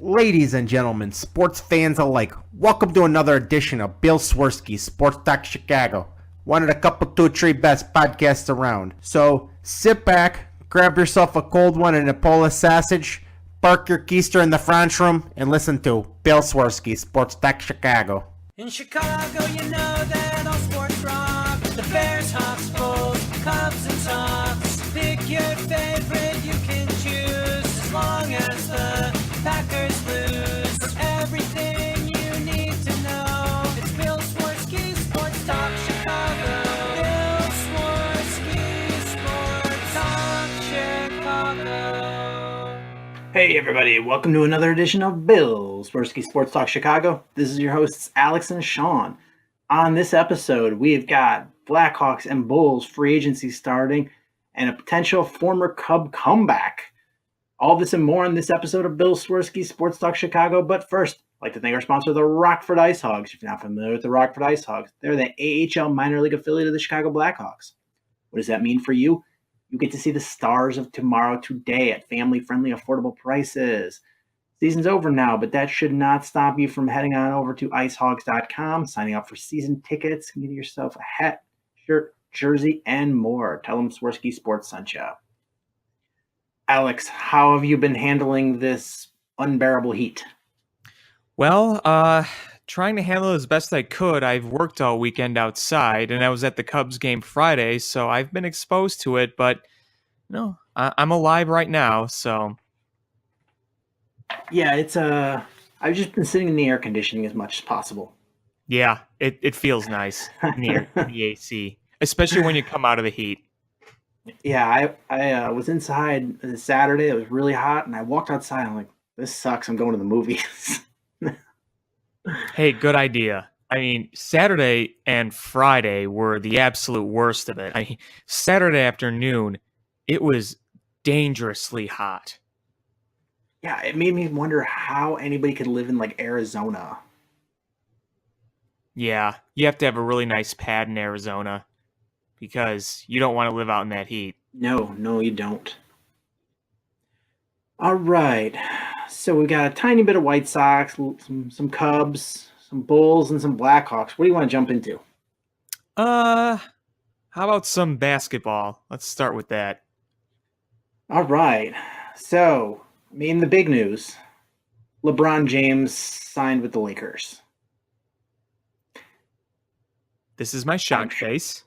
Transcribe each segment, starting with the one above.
Ladies and gentlemen, sports fans alike, welcome to another edition of Bill Swerski Sports Talk Chicago, one of the couple, two, three best podcasts around. So sit back, grab yourself a cold one and a Polish sausage, park your keister in the French room, and listen to Bill Swerski Sports Talk Chicago. In Chicago, you know that all sports rock. The Bears, Hawks, Bulls, Cubs, and Sox. Pick your favorite, you can choose, as long as the Packers lose. For everything you need to know, it's Bill Swerski Sports Talk Chicago. Bill Swerski Sports Talk Chicago. Hey everybody, welcome to another edition of Bill Swerski Sports Talk Chicago. This is your hosts Alex and Sean. On this episode, we've got Blackhawks and Bulls free agency starting and a potential former Cub comeback. All this and more in this episode of Bill Swerski Sports Talk Chicago. But first, I'd like to thank our sponsor, the Rockford Ice Hogs. If you're not familiar with the Rockford Ice Hogs, they're the AHL minor league affiliate of the Chicago Blackhawks. What does that mean for you? You get to see the stars of tomorrow today at family-friendly, affordable prices. Season's over now, but that should not stop you from heading on over to icehogs.com, signing up for season tickets, and getting yourself a hat, shirt, jersey, and more. Tell them Swerski Sports sent you. Alex, how have you been handling this unbearable heat? Well, trying to handle it as best I could. I've worked all weekend outside, and I was at the Cubs game Friday, so I've been exposed to it, but I'm alive right now, so. Yeah, I've just been sitting in the air conditioning as much as possible. Yeah, it feels nice near the AC, especially when you come out of the heat. Yeah, I was inside Saturday. It was really hot, and I walked outside. I'm like, this sucks. I'm going to the movies. Hey, good idea. I mean, Saturday and Friday were the absolute worst of it. Saturday afternoon, it was dangerously hot. Yeah, it made me wonder how anybody could live in like Arizona. Yeah, you have to have a really nice pad in Arizona because you don't want to live out in that heat. No, you don't. All right. So we got a tiny bit of White Sox, some Cubs, some Bulls, and some Blackhawks. What do you want to jump into? How about some basketball? Let's start with that. All right. So, the big news. LeBron James signed with the Lakers. This is my shock face.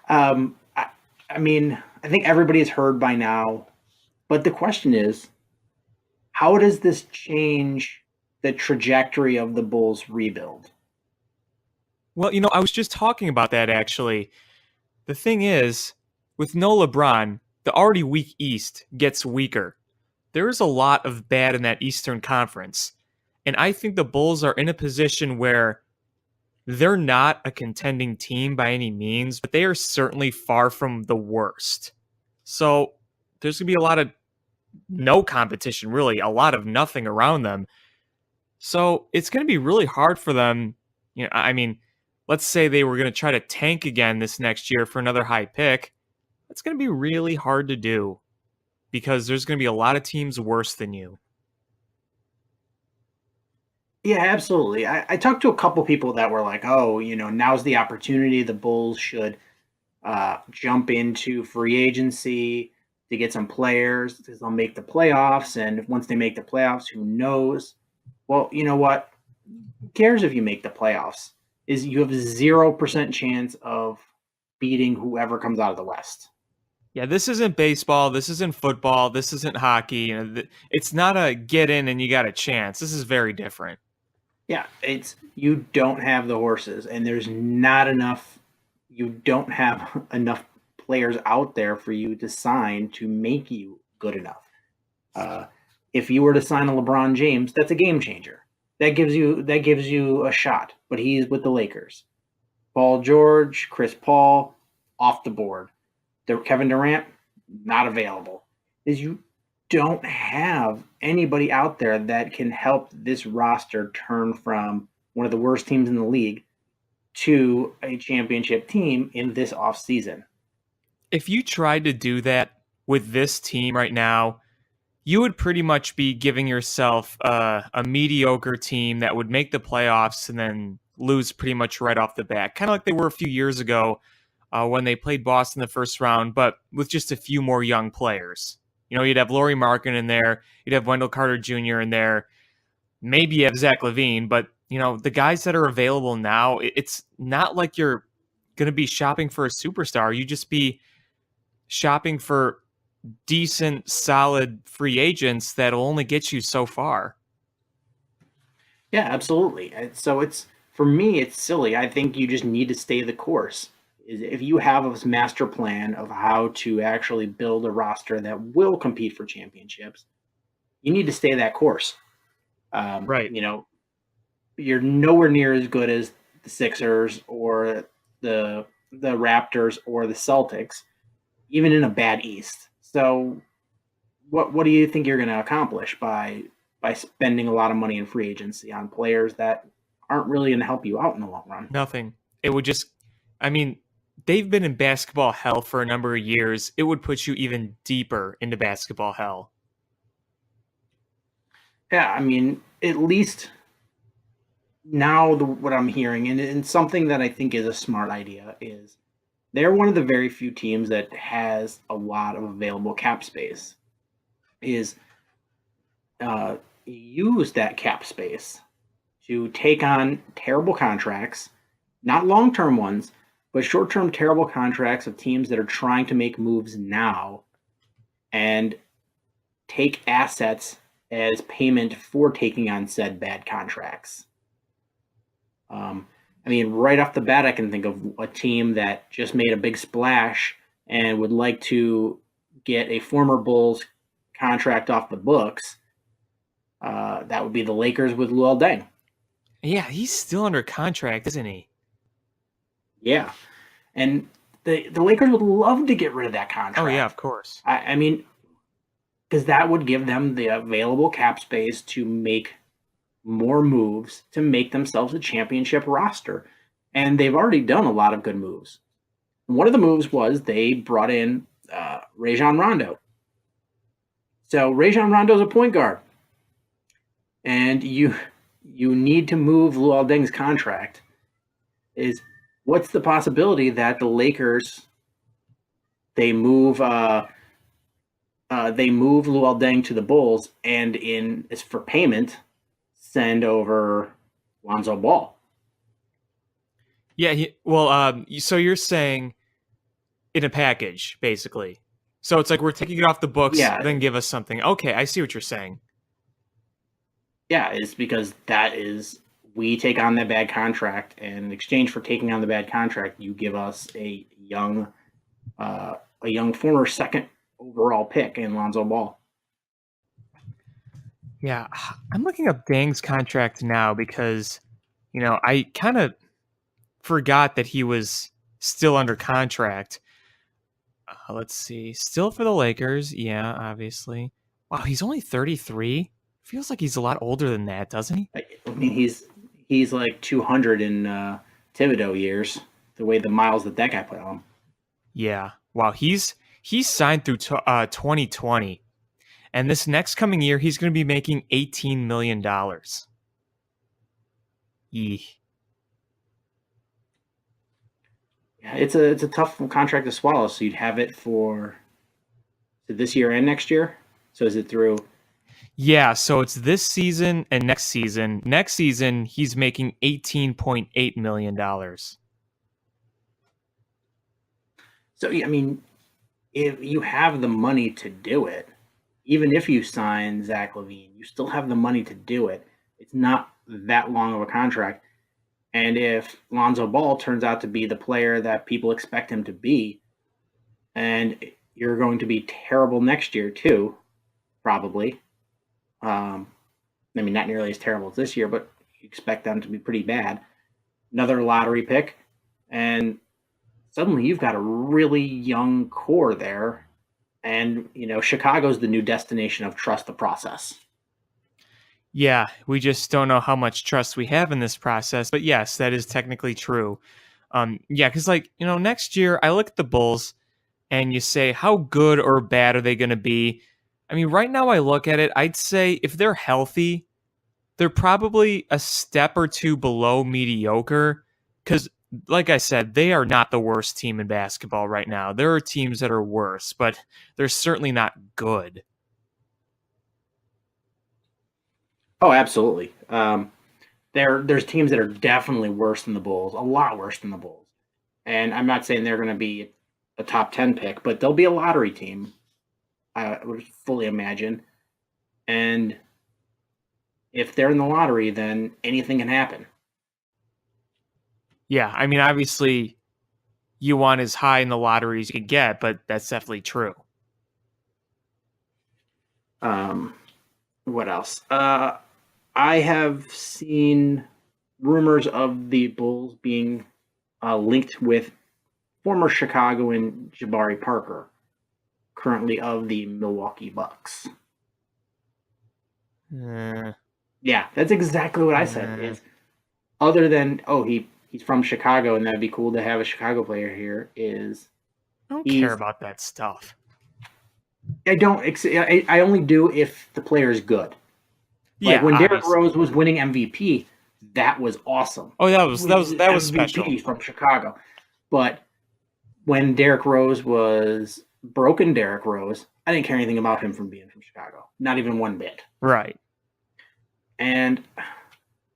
I think everybody has heard by now, but the question is, how does this change the trajectory of the Bulls' rebuild? Well, I was just talking about that, actually. The thing is, with no LeBron, the already weak East gets weaker. There is a lot of bad in that Eastern Conference, and I think the Bulls are in a position where they're not a contending team by any means, but they are certainly far from the worst. So there's going to be a lot of no competition, really, a lot of nothing around them. So it's going to be really hard for them. Let's say they were going to try to tank again this next year for another high pick. That's going to be really hard to do because there's going to be a lot of teams worse than you. Yeah, absolutely. I talked to a couple people that were like, now's the opportunity. The Bulls should jump into free agency to get some players because they'll make the playoffs. And once they make the playoffs, who knows? Well, you know what? Who cares if you make the playoffs? You have 0% chance of beating whoever comes out of the West. Yeah, this isn't baseball. This isn't football. This isn't hockey. It's not a get in and you got a chance. This is very different. Yeah, you don't have the horses, and there's not enough. You don't have enough players out there for you to sign to make you good enough. If you were to sign a LeBron James, that's a game changer. That gives you a shot. But he's with the Lakers. Paul George, Chris Paul, off the board. Kevin Durant, not available. You don't have anybody out there that can help this roster turn from one of the worst teams in the league to a championship team in this offseason. If you tried to do that with this team right now, you would pretty much be giving yourself a mediocre team that would make the playoffs and then lose pretty much right off the bat, kind of like they were a few years ago when they played Boston in the first round, but with just a few more young players. You know, you'd have Lauri Markkanen in there, you'd have Wendell Carter Jr. in there, maybe you have Zach LaVine, but you know, the guys that are available now, it's not like you're going to be shopping for a superstar. You just be shopping for decent, solid free agents that'll only get you so far. Yeah, absolutely. So for me, it's silly. I think you just need to stay the course. If you have a master plan of how to actually build a roster that will compete for championships, you need to stay that course. Right. You know, you're nowhere near as good as the Sixers or the Raptors or the Celtics, even in a bad East. So what do you think you're going to accomplish by spending a lot of money in free agency on players that aren't really going to help you out in the long run? Nothing. It would just, I mean, they've been in basketball hell for a number of years. It would put you even deeper into basketball hell. Yeah, I mean, at least now what I'm hearing, and something that I think is a smart idea, is they're one of the very few teams that has a lot of available cap space. Is use that cap space to take on terrible contracts, not long-term ones, but short-term terrible contracts of teams that are trying to make moves now and take assets as payment for taking on said bad contracts. I mean, right off the bat, I can think of a team that just made a big splash and would like to get a former Bulls contract off the books. That would be the Lakers with Luol Deng. Yeah, he's still under contract, isn't he? Yeah. And the Lakers would love to get rid of that contract. Oh, yeah, of course. I mean, because that would give them the available cap space to make more moves to make themselves a championship roster. And they've already done a lot of good moves. One of the moves was they brought in Rajon Rondo. So Rajon Rondo is a point guard. And you need to move Luol Deng's contract. What's the possibility that the Lakers they move Luol Deng to the Bulls and is for payment send over Lonzo Ball? Yeah, so you're saying in a package, basically. So it's like we're taking it off the books, then give us something. Okay, I see what you're saying. Yeah, it's because we take on that bad contract, and in exchange for taking on the bad contract, you give us a young former second overall pick in Lonzo Ball. Yeah, I'm looking up Deng's contract now because, you know, I kind of forgot that he was still under contract. Let's see. Still for the Lakers. Yeah, obviously. Wow, he's only 33. Feels like he's a lot older than that, doesn't he? I mean, he's like 200 in Thibodeau years, the way the miles that guy put on him. Yeah. Wow, he's signed through 2020. And this next coming year, he's going to be making $18 million. Yee. Yeah, it's a tough contract to swallow. So you'd have it for this year and next year. So is it through? Yeah, so it's this season and next season. Next season, he's making $18.8 million. So, I mean, if you have the money to do it, even if you sign Zach LaVine, you still have the money to do it. It's not that long of a contract. And if Lonzo Ball turns out to be the player that people expect him to be, and you're going to be terrible next year too, probably. I mean, not nearly as terrible as this year, but you expect them to be pretty bad. Another lottery pick, and suddenly you've got a really young core there. And, you know, Chicago's the new destination of trust the process. Yeah, we just don't know how much trust we have in this process. But yes, that is technically true. Yeah, because, like, you know, next year I look at the Bulls and you say, how good or bad are they going to be? I mean, right now I look at it, I'd say if they're healthy, they're probably a step or two below mediocre because, like I said, they are not the worst team in basketball right now. There are teams that are worse, but they're certainly not good. Oh, absolutely. There's teams that are definitely worse than the Bulls, a lot worse than the Bulls. And I'm not saying they're going to be a top 10 pick, but they'll be a lottery team, I would fully imagine. And if they're in the lottery, then anything can happen. Yeah, I mean, obviously, you want as high in the lottery as you can get, but that's definitely true. What else? I have seen rumors of the Bulls being linked with former Chicagoan Jabari Parker, currently of the Milwaukee Bucks. Yeah, that's exactly what I said. Is other than he's from Chicago and that'd be cool to have a Chicago player here. I don't care about that stuff. I don't. I only do if the player is good. Like Yeah, when Derrick obviously. Rose was winning MVP, that was awesome. Oh, that was MVP special. from Chicago. But when Derrick Rose was broken, Derrick Rose, I didn't care anything about him from being from Chicago, not even one bit. Right. And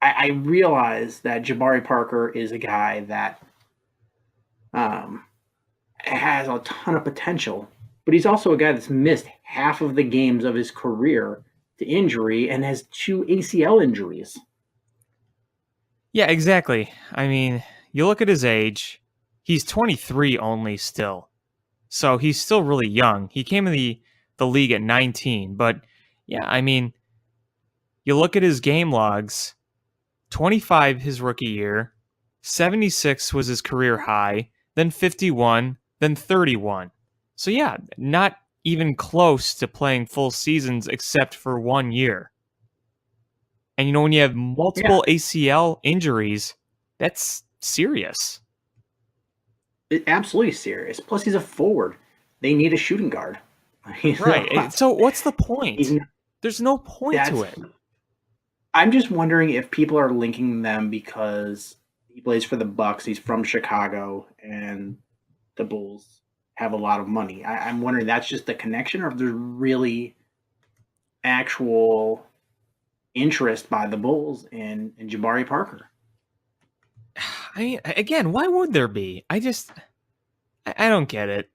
I realize that Jabari Parker is a guy that has a ton of potential, but he's also a guy that's missed half of the games of his career to injury and has 2 ACL injuries. Yeah, exactly. I mean, you look at his age, he's 23 only still. So he's still really young. He came in the league at 19, but yeah, I mean, you look at his game logs, 25 his rookie year, 76 was his career high, then 51, then 31. So yeah, not even close to playing full seasons except for 1 year. And when you have multiple ACL injuries, that's serious. It's absolutely serious. Plus, he's a forward. They need a shooting guard. Right. So what's the point? There's no point to it. I'm just wondering if people are linking them because he plays for the Bucks, he's from Chicago, and the Bulls have a lot of money. I'm wondering that's just the connection, or if there's really actual interest by the Bulls in Jabari Parker. I mean, again, why would there be? I don't get it.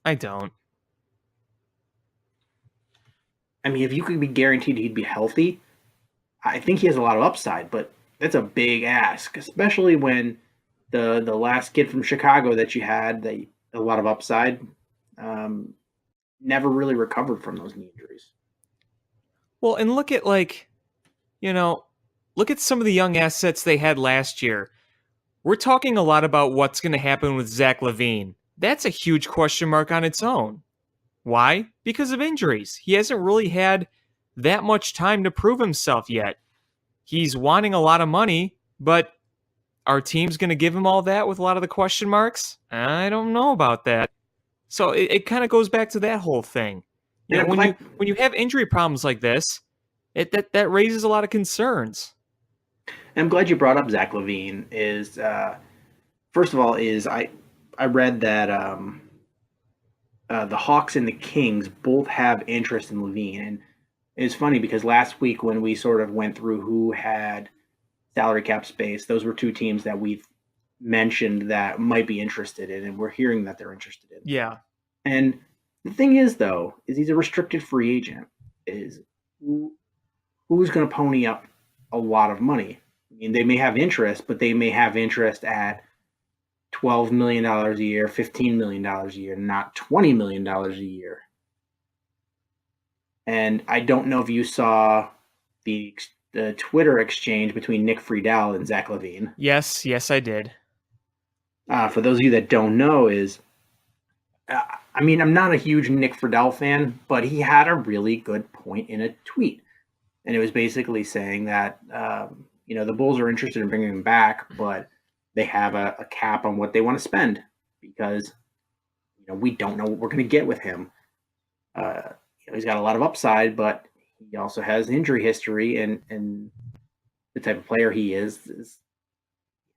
I don't. I mean, if you could be guaranteed he'd be healthy, I think he has a lot of upside, but that's a big ask, especially when the last kid from Chicago that you had, a lot of upside, never really recovered from those knee injuries. Well, and look at look at some of the young assets they had last year. We're talking a lot about what's going to happen with Zach LaVine. That's a huge question mark on its own. Why? Because of injuries. He hasn't really had that much time to prove himself yet. He's wanting a lot of money, but our team's going to give him all that with a lot of the question marks? I don't know about that. So it kind of goes back to that whole thing. When you have injury problems like this, that raises a lot of concerns. And I'm glad you brought up Zach LaVine. First of all, I read that the Hawks and the Kings both have interest in LaVine, and it's funny because last week when we sort of went through who had salary cap space, those were two teams that we've mentioned that might be interested in, and we're hearing that they're interested in. Yeah. And the thing is, though, is he's a restricted free agent. Who's going to pony up a lot of money? I mean, they may have interest, but they may have interest at $12 million a year, $15 million a year, not $20 million a year. And I don't know if you saw the Twitter exchange between Nick Friedel and Zach LaVine. Yes, I did. For those of you that don't know, I mean, I'm not a huge Nick Friedel fan, but he had a really good point in a tweet. And it was basically saying that, the Bulls are interested in bringing him back, but they have a cap on what they want to spend because, we don't know what we're going to get with him. he's got a lot of upside, but he also has injury history, and the type of player he is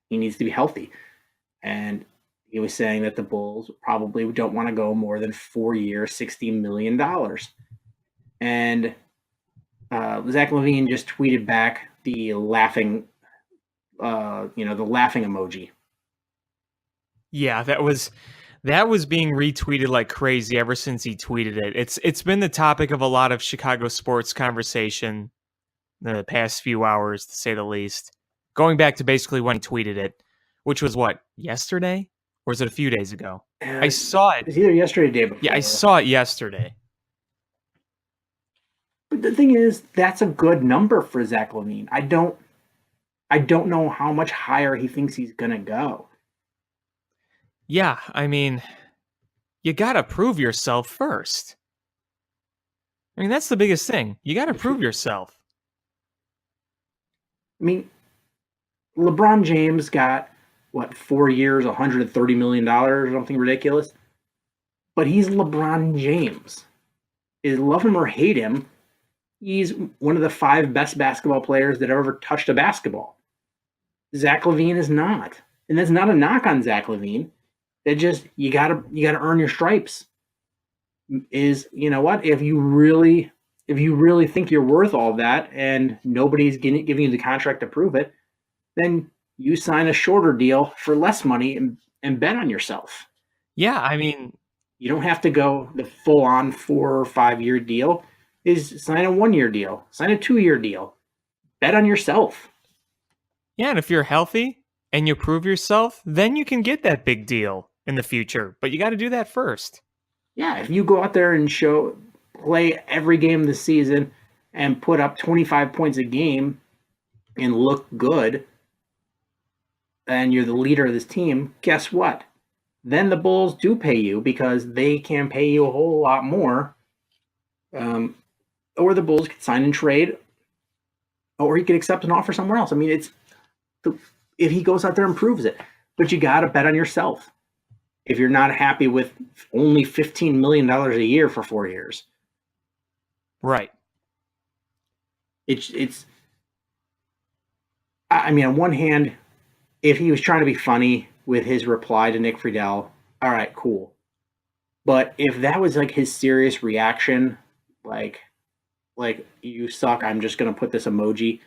he needs to be healthy. And he was saying that the Bulls probably don't want to go more than 4 years, $60 million. And Zach LaVine just tweeted back the laughing, the laughing emoji. Yeah, that was being retweeted like crazy ever since he tweeted it. It's been the topic of a lot of Chicago sports conversation the past few hours, to say the least. Going back to basically when he tweeted it, which was what, yesterday? Or was it a few days ago? I saw it. It's either yesterday or the day before. Yeah, I saw it yesterday. But the thing is, that's a good number for Zach LaVine. I don't know how much higher he thinks he's gonna go. Yeah, I mean, you gotta prove yourself first. I mean, that's the biggest thing. You gotta prove yourself. I mean, LeBron James got, 4 years, $130 million or something ridiculous? But he's LeBron James. Love him or hate him, he's one of the 5 best basketball players that ever touched a basketball. Zach LaVine is not. And that's not a knock on Zach LaVine. That just, you gotta earn your stripes. You know what? If you really think you're worth all that and nobody's giving you the contract to prove it, then you sign a shorter deal for less money and bet on yourself. Yeah, I mean, you don't have to go the full-on 4 or 5 year deal. Is sign a 1 year deal, sign a 2 year deal, bet on yourself. Yeah, and if you're healthy and you prove yourself, then you can get that big deal in the future. But you got to do that first. Yeah, if you go out there and play every game this season and put up 25 points a game and look good, and you're the leader of this team, guess what? Then the Bulls do pay you because they can pay you a whole lot more. Or the Bulls could sign and trade, or he could accept an offer somewhere else. I mean, if he goes out there and proves it, but you got to bet on yourself. If you're not happy with only $15 million a year for 4 years, right? It's. I mean, on one hand, if he was trying to be funny with his reply to Nick Friedel, all right, cool. But if that was like his serious reaction, like you suck, I'm just gonna put this emoji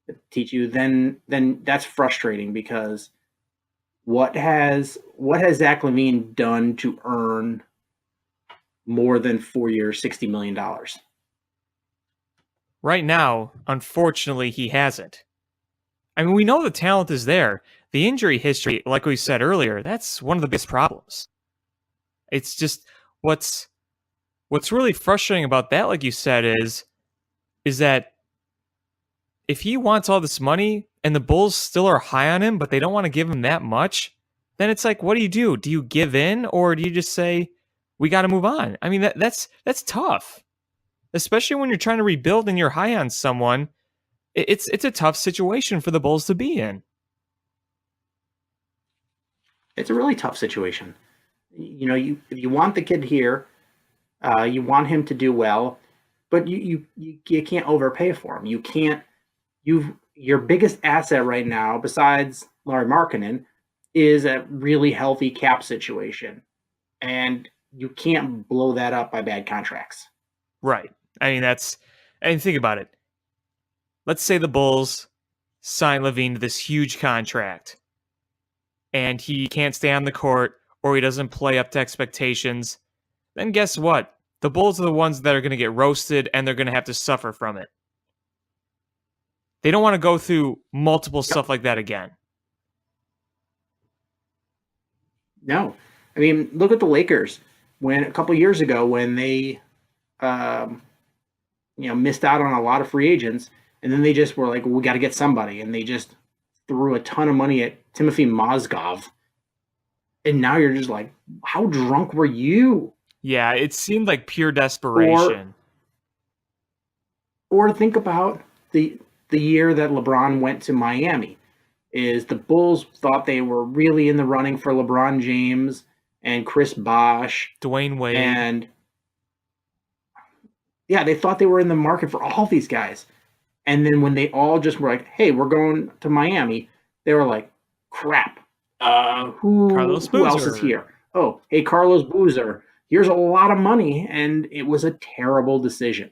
to teach you, then that's frustrating, because what has Zach LaVine done to earn more than 4 years, $60 million? Right now, unfortunately, he hasn't. I mean, we know the talent is there. The injury history, like we said earlier, that's one of the biggest problems. It's just what's really frustrating about that, like you said, is that if he wants all this money and the Bulls still are high on him, but they don't want to give him that much, then it's like, what do you do? Do you give in, or do you just say, we got to move on? I mean, that's tough, especially when you're trying to rebuild and you're high on someone. It's a tough situation for the Bulls to be in. It's a really tough situation. You know, if you want the kid here, you want him to do well, but you can't overpay for him. You can't. Your biggest asset right now, besides Lauri Markkanen, is a really healthy cap situation, and you can't blow that up by bad contracts. Right. I mean, think about it. Let's say the Bulls sign LaVine to this huge contract, and he can't stay on the court, or he doesn't play up to expectations. Then guess what? The Bulls are the ones that are going to get roasted, and they're going to have to suffer from it. They don't want to go through multiple stuff like that again. No. I mean, look at the Lakers. When a couple years ago, when they missed out on a lot of free agents, and then they just were like, well, we got to get somebody, and they just threw a ton of money at Timothy Mozgov. And now you're just like, how drunk were you? Yeah, it seemed like pure desperation. Or think about the year that LeBron went to Miami. Is the Bulls thought they were really in the running for LeBron James and Chris Bosh, Dwayne Wade. And Yeah, they thought they were in the market for all these guys. And then when they all just were like, hey, we're going to Miami, they were like, crap. Carlos Who else is Boozer. here? Oh, hey, Carlos Boozer. Here's a lot of money, and it was a terrible decision.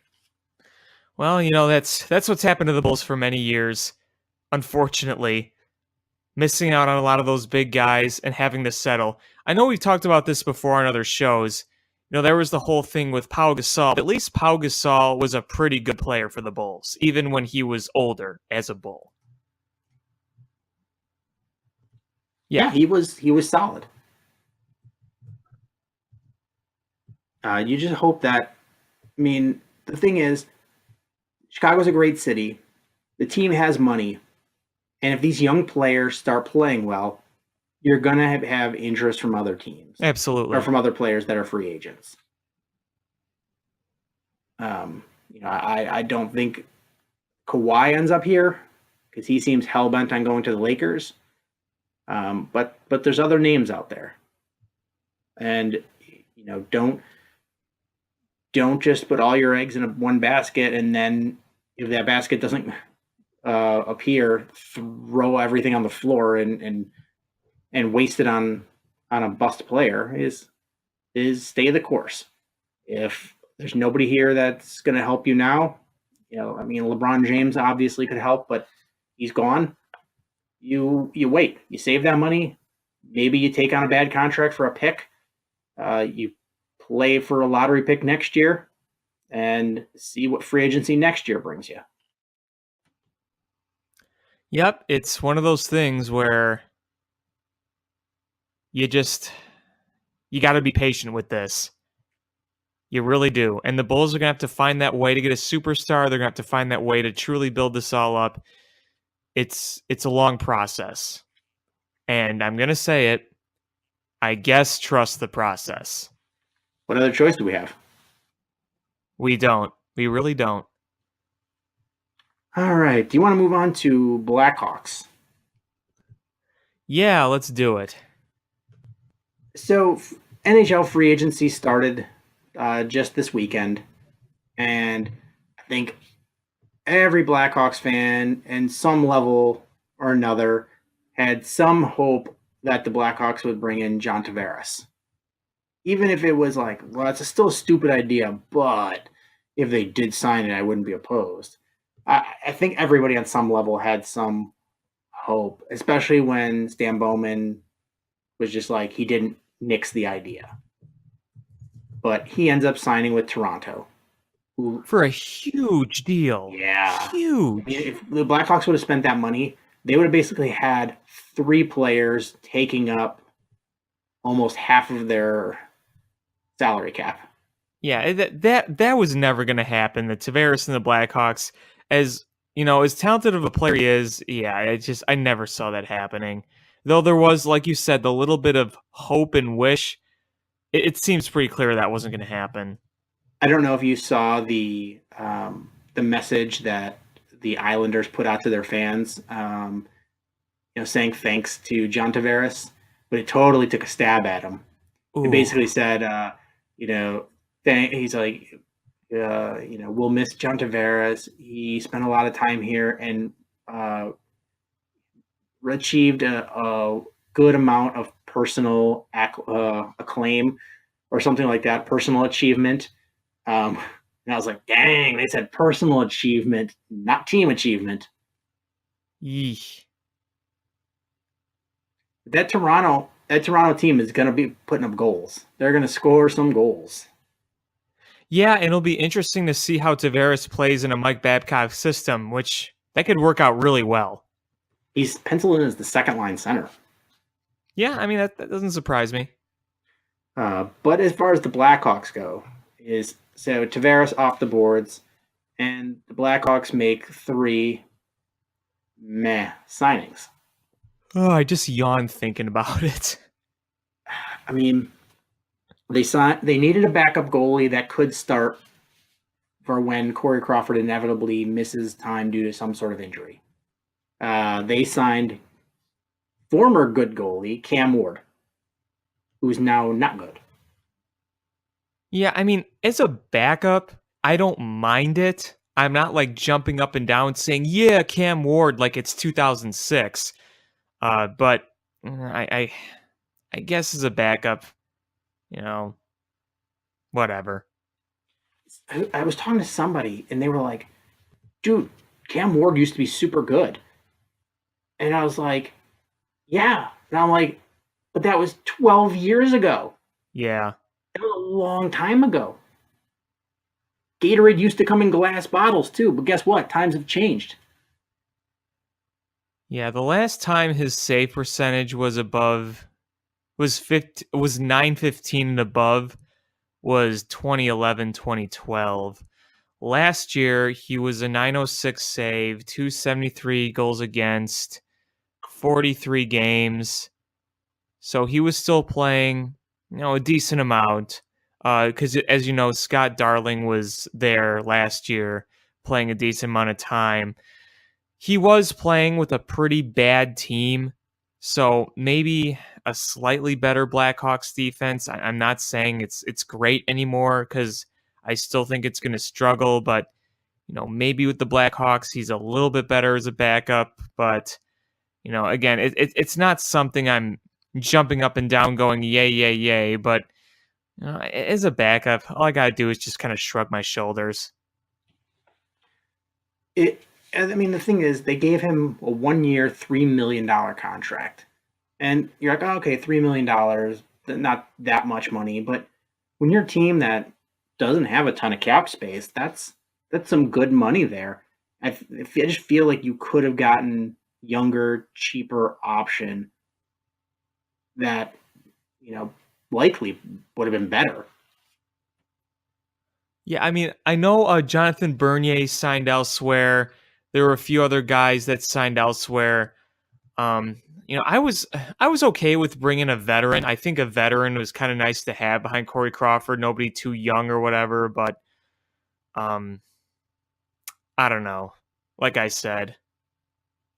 Well, that's what's happened to the Bulls for many years. Unfortunately, missing out on a lot of those big guys and having to settle. I know we've talked about this before on other shows. There was the whole thing with Pau Gasol. At least Pau Gasol was a pretty good player for the Bulls, even when he was older as a Bull. Yeah, he was solid. You just hope that. I mean, the thing is, Chicago's a great city. The team has money, and if these young players start playing well, you're gonna have interest from other teams. Absolutely. Or from other players that are free agents. I don't think Kawhi ends up here because he seems hell bent on going to the Lakers. But there's other names out there, and don't just put all your eggs in one basket, and then if that basket doesn't appear, throw everything on the floor and waste it on a bust player. Is stay the course. If there's nobody here that's going to help you now, LeBron James obviously could help, but he's gone. You wait. You save that money. Maybe you take on a bad contract for a pick. You play for a lottery pick next year and see what free agency next year brings you. Yep, it's one of those things where you got to be patient with this. You really do. And the Bulls are going to have to find that way to get a superstar. They're going to have to find that way to truly build this all up. It's a long process. And I'm going to say it, I guess trust the process. What other choice do we have? We don't. We really don't. All right. Do you want to move on to Blackhawks? Yeah, let's do it. So NHL free agency started just this weekend, and I think every Blackhawks fan, in some level or another, had some hope that the Blackhawks would bring in John Tavares. Even if it was like, well, it's still a stupid idea, but if they did sign it, I wouldn't be opposed. I think everybody on some level had some hope, especially when Stan Bowman was just like, he didn't nix the idea. But he ends up signing with Toronto. For a huge deal. Yeah. Huge. I mean, if the Blackhawks would have spent that money, they would have basically had 3 players taking up almost half of their salary cap. Yeah, that was never going to happen. The Tavares and the Blackhawks, as talented of a player he is, yeah, I never saw that happening. Though there was, like you said, the little bit of hope and wish. It seems pretty clear that wasn't going to happen. I don't know if you saw the message that the Islanders put out to their fans, saying thanks to John Tavares, but it totally took a stab at him. Ooh. It basically said, he's like, we'll miss John Tavares. He spent a lot of time here and achieved a good amount of personal acclaim or something like that, personal achievement. And I was like, dang, they said personal achievement, not team achievement. Yeesh. That Toronto team is going to be putting up goals. They're going to score some goals. Yeah, and it'll be interesting to see how Tavares plays in a Mike Babcock system, which that could work out really well. He's penciled in as the second line center. Yeah, I mean, that doesn't surprise me. But as far as the Blackhawks go, so Tavares off the boards, and the Blackhawks make 3 signings. Oh, I just yawned thinking about it. I mean, they needed a backup goalie that could start for when Corey Crawford inevitably misses time due to some sort of injury. They signed former good goalie Cam Ward, who's now not good. Yeah, I mean, as a backup, I don't mind it. I'm not like jumping up and down saying, yeah, Cam Ward, like it's 2006. But I guess as a backup, you know, whatever. I was talking to somebody and they were like, dude, Cam Ward used to be super good. And I was like, yeah. And I'm like, but that was 12 years ago. Yeah. That was a long time ago. Gatorade used to come in glass bottles too, but guess what? Times have changed. Yeah, the last time his save percentage was above was 915 and above was 2011, 2012. Last year he was a 906 save, 273 goals against, 43 games. So he was still playing, a decent amount. Because as you know, Scott Darling was there last year playing a decent amount of time. He was playing with a pretty bad team, so maybe a slightly better Blackhawks defense. I'm not saying it's great anymore because I still think it's going to struggle, but maybe with the Blackhawks he's a little bit better as a backup. But again, it's not something I'm jumping up and down going yay yay yay. But as a backup, all I gotta do is just kind of shrug my shoulders. The thing is, they gave him a 1-year, $3 million contract. And you're like, oh, okay, $3 million, not that much money. But when you're a team that doesn't have a ton of cap space, that's some good money there. I just feel like you could have gotten younger, cheaper option that, likely would have been better. Yeah, I mean, I know Jonathan Bernier signed elsewhere. There were a few other guys that signed elsewhere. I was okay with bringing a veteran. I think a veteran was kind of nice to have behind Corey Crawford. Nobody too young or whatever, but I don't know. Like I said,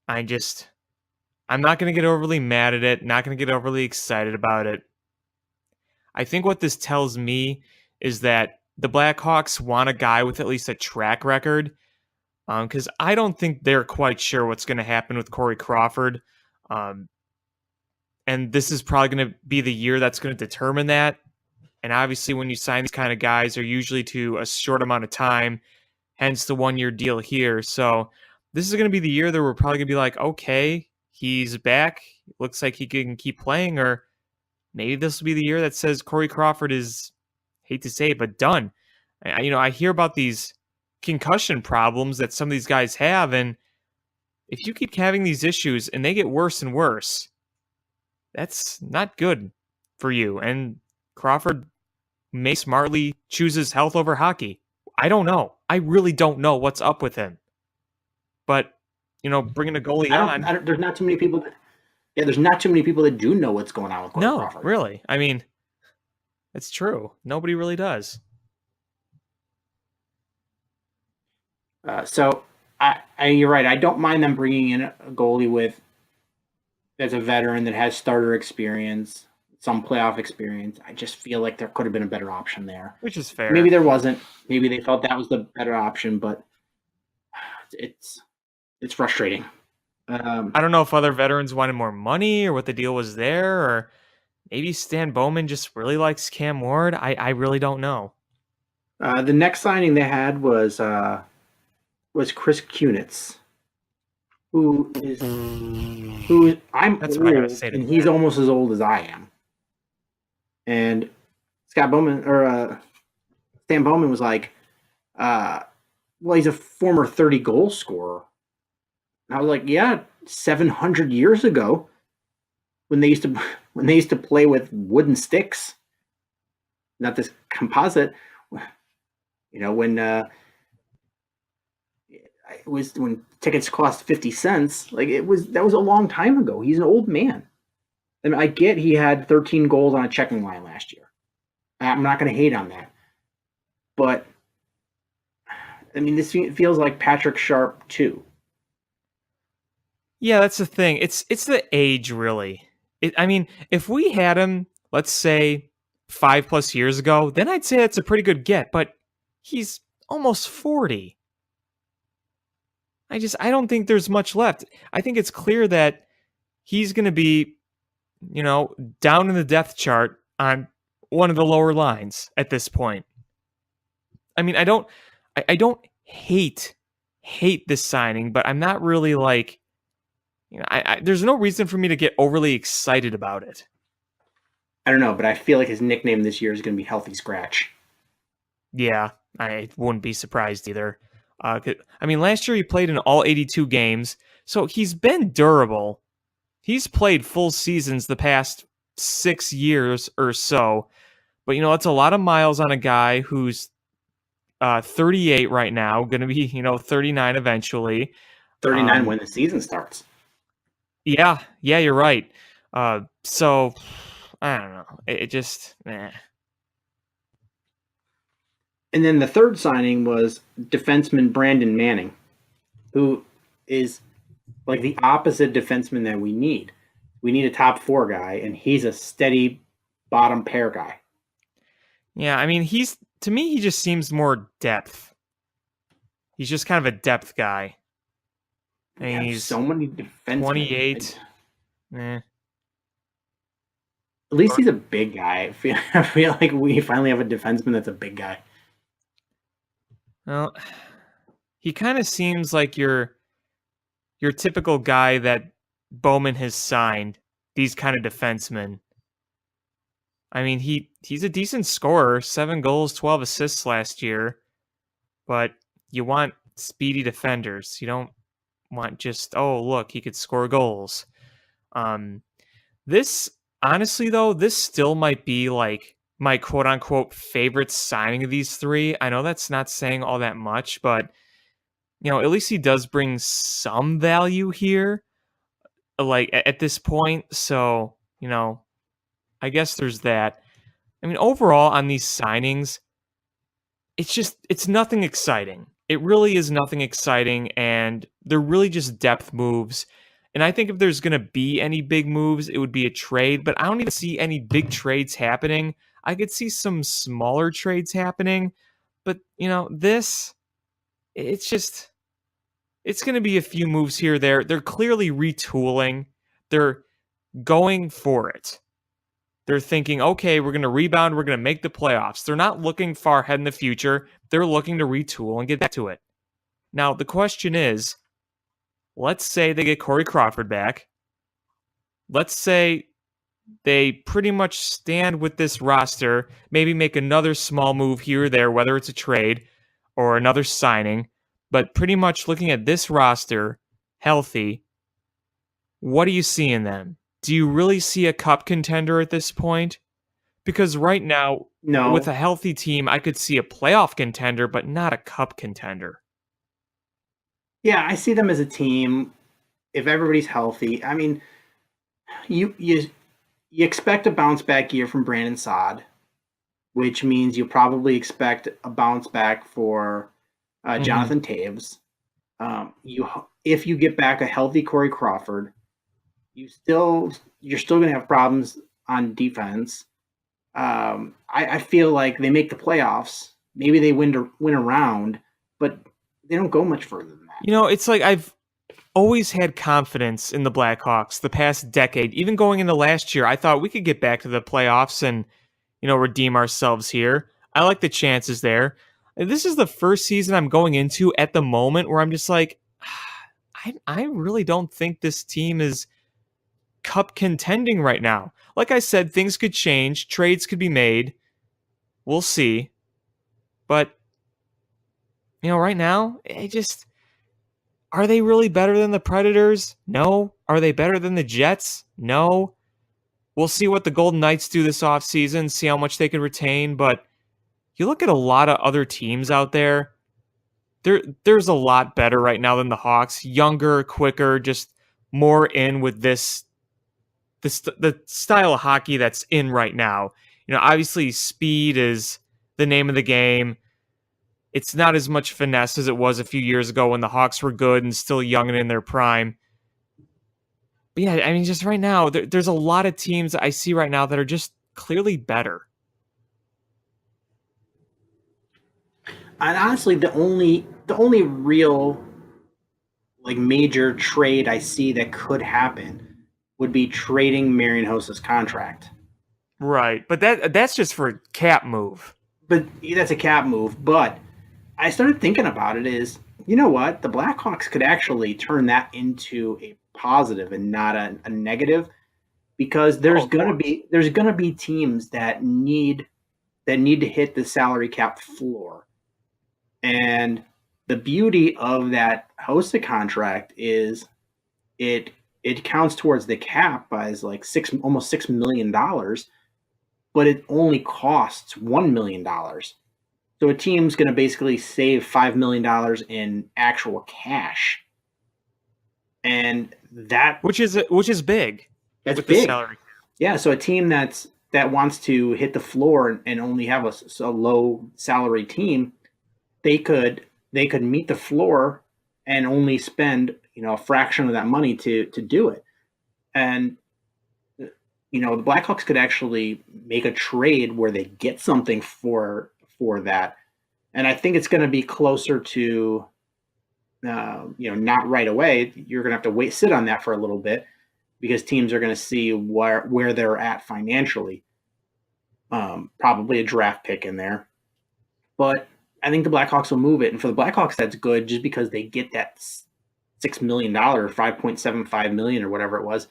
I'm not going to get overly mad at it. Not going to get overly excited about it. I think what this tells me is that the Blackhawks want a guy with at least a track record. Because I don't think they're quite sure what's going to happen with Corey Crawford. And this is probably going to be the year that's going to determine that. And obviously when you sign these kind of guys, they're usually to a short amount of time, hence the 1-year deal here. So this is going to be the year that we're probably going to be like, okay, he's back. Looks like he can keep playing. Or maybe this will be the year that says Corey Crawford is, hate to say it, but done. I hear about these concussion problems that some of these guys have, and if you keep having these issues and they get worse and worse, that's not good for you. And Crawford may smartly choose his health over hockey. I don't know. I really don't know what's up with him. But bringing a goalie on, there's not too many people. There's not too many people that do know what's going on with Corey Crawford. No, really. I mean, it's true. Nobody really does. So you're right. I don't mind them bringing in a goalie that's a veteran that has starter experience, some playoff experience. I just feel like there could have been a better option there. Which is fair. Maybe there wasn't. Maybe they felt that was the better option, but it's frustrating. I don't know if other veterans wanted more money or what the deal was there, or maybe Stan Bowman just really likes Cam Ward. I really don't know. The next signing they had was Chris Kunitz, who I'm That's old, what I gotta say to and that. he's almost as old as I am. And Stan Bowman was like, he's a former 30 goal scorer. And I was like, yeah, 700 years ago, when they used to play with wooden sticks, not this composite. When it was when tickets cost 50 cents, that was a long time ago. He's an old man. I mean, I get he had 13 goals on a checking line last year. I'm not going to hate on that. But, I mean, this feels like Patrick Sharp too. Yeah, that's the thing. It's the age, really. If we had him, let's say 5+ years ago, then I'd say it's a pretty good get. But he's almost 40. I don't think there's much left. I think it's clear that he's going to be, down in the depth chart on one of the lower lines at this point. I mean, I don't hate this signing, but I'm not really like, there's no reason for me to get overly excited about it. I don't know, but I feel like his nickname this year is going to be Healthy Scratch. Yeah, I wouldn't be surprised either. Last year he played in all 82 games, so he's been durable. He's played full seasons the past 6 years or so, but that's a lot of miles on a guy who's 38 right now, going to be 39 eventually. 39 when the season starts. Yeah, you're right. So I don't know. It just. And then the third signing was defenseman Brandon Manning, who is like the opposite defenseman that we need. We need a top 4 guy, and he's a steady bottom pair guy. Yeah, I mean, to me, he just seems more depth. He's just kind of a depth guy. I mean, he's so many defensemen. 28. At least he's a big guy. I feel like we finally have a defenseman that's a big guy. Well, he kind of seems like your typical guy that Bowman has signed, these kind of defensemen. I mean, he's a decent scorer, 7 goals, 12 assists last year, but you want speedy defenders. You don't want just, oh, look, he could score goals. This, honestly, though, this still might be like my quote-unquote favorite signing of these 3. I know that's not saying all that much, but, at least he does bring some value here, like, at this point. So, I guess there's that. I mean, overall, on these signings, it's nothing exciting. It really is nothing exciting, and they're really just depth moves. And I think if there's going to be any big moves, it would be a trade, but I don't even see any big trades happening. I could see some smaller trades happening, but, it's going to be a few moves here or there. They're clearly retooling. They're going for it. They're thinking, okay, we're going to rebound. We're going to make the playoffs. They're not looking far ahead in the future. They're looking to retool and get back to it. Now, the question is, let's say they get Corey Crawford back. Let's say they pretty much stand with this roster, maybe make another small move here or there, whether it's a trade or another signing, but pretty much looking at this roster, healthy, what do you see in them? Do you really see a cup contender at this point? Because right now, No. With a healthy team, I could see a playoff contender, but not a cup contender. Yeah, I see them as a team. If everybody's healthy, I mean, you expect a bounce back year from Brandon Saad, which means you probably expect a bounce back for Jonathan Taves. If you get back a healthy Corey Crawford, you're still going to have problems on defense. I feel like they make the playoffs. Maybe they win a round, but they don't go much further than that. It's like I've always had confidence in the Blackhawks the past decade. Even going into last year, I thought we could get back to the playoffs and, redeem ourselves here. I like the chances there. This is the first season I'm going into at the moment where I'm just like, I really don't think this team is cup contending right now. Like I said, things could change. Trades could be made. We'll see. But, right now, are they really better than the Predators? No. Are they better than the Jets? No. We'll see what the Golden Knights do this offseason, see how much they can retain. But you look at a lot of other teams out there, there's a lot better right now than the Hawks. Younger, quicker, just more in with the style of hockey that's in right now. Obviously speed is the name of the game. It's not as much finesse as it was a few years ago when the Hawks were good and still young and in their prime. But yeah, I mean, just right now, there's a lot of teams that I see right now that are just clearly better. And honestly, the only real like major trade I see that could happen would be trading Marion Hossa's contract. Right, but that's just for cap move. But that's a cap move. But I started thinking about it is, you know what? The Blackhawks could actually turn that into a positive and not a negative because Oh, of course. there's gonna be teams that need to hit the salary cap floor. And the beauty of that Hossa contract is it it counts towards the cap as like almost $6 million, but it only costs $1 million. So a team's going to basically save $5 million in actual cash, and Which is big that's with the big. salary. Yeah, so a team that wants to hit the floor and only have a low salary team, they could meet the floor and only spend a fraction of that money to do it. And the Blackhawks could actually make a trade where they get something for that. And I think it's going to be closer to not right away. You're going to have to sit on that for a little bit because teams are going to see where they're at financially. Probably a draft pick in there, but I think the Blackhawks will move it. And for the Blackhawks, that's good just because they get that $6 million, 5.75 million, or whatever it was,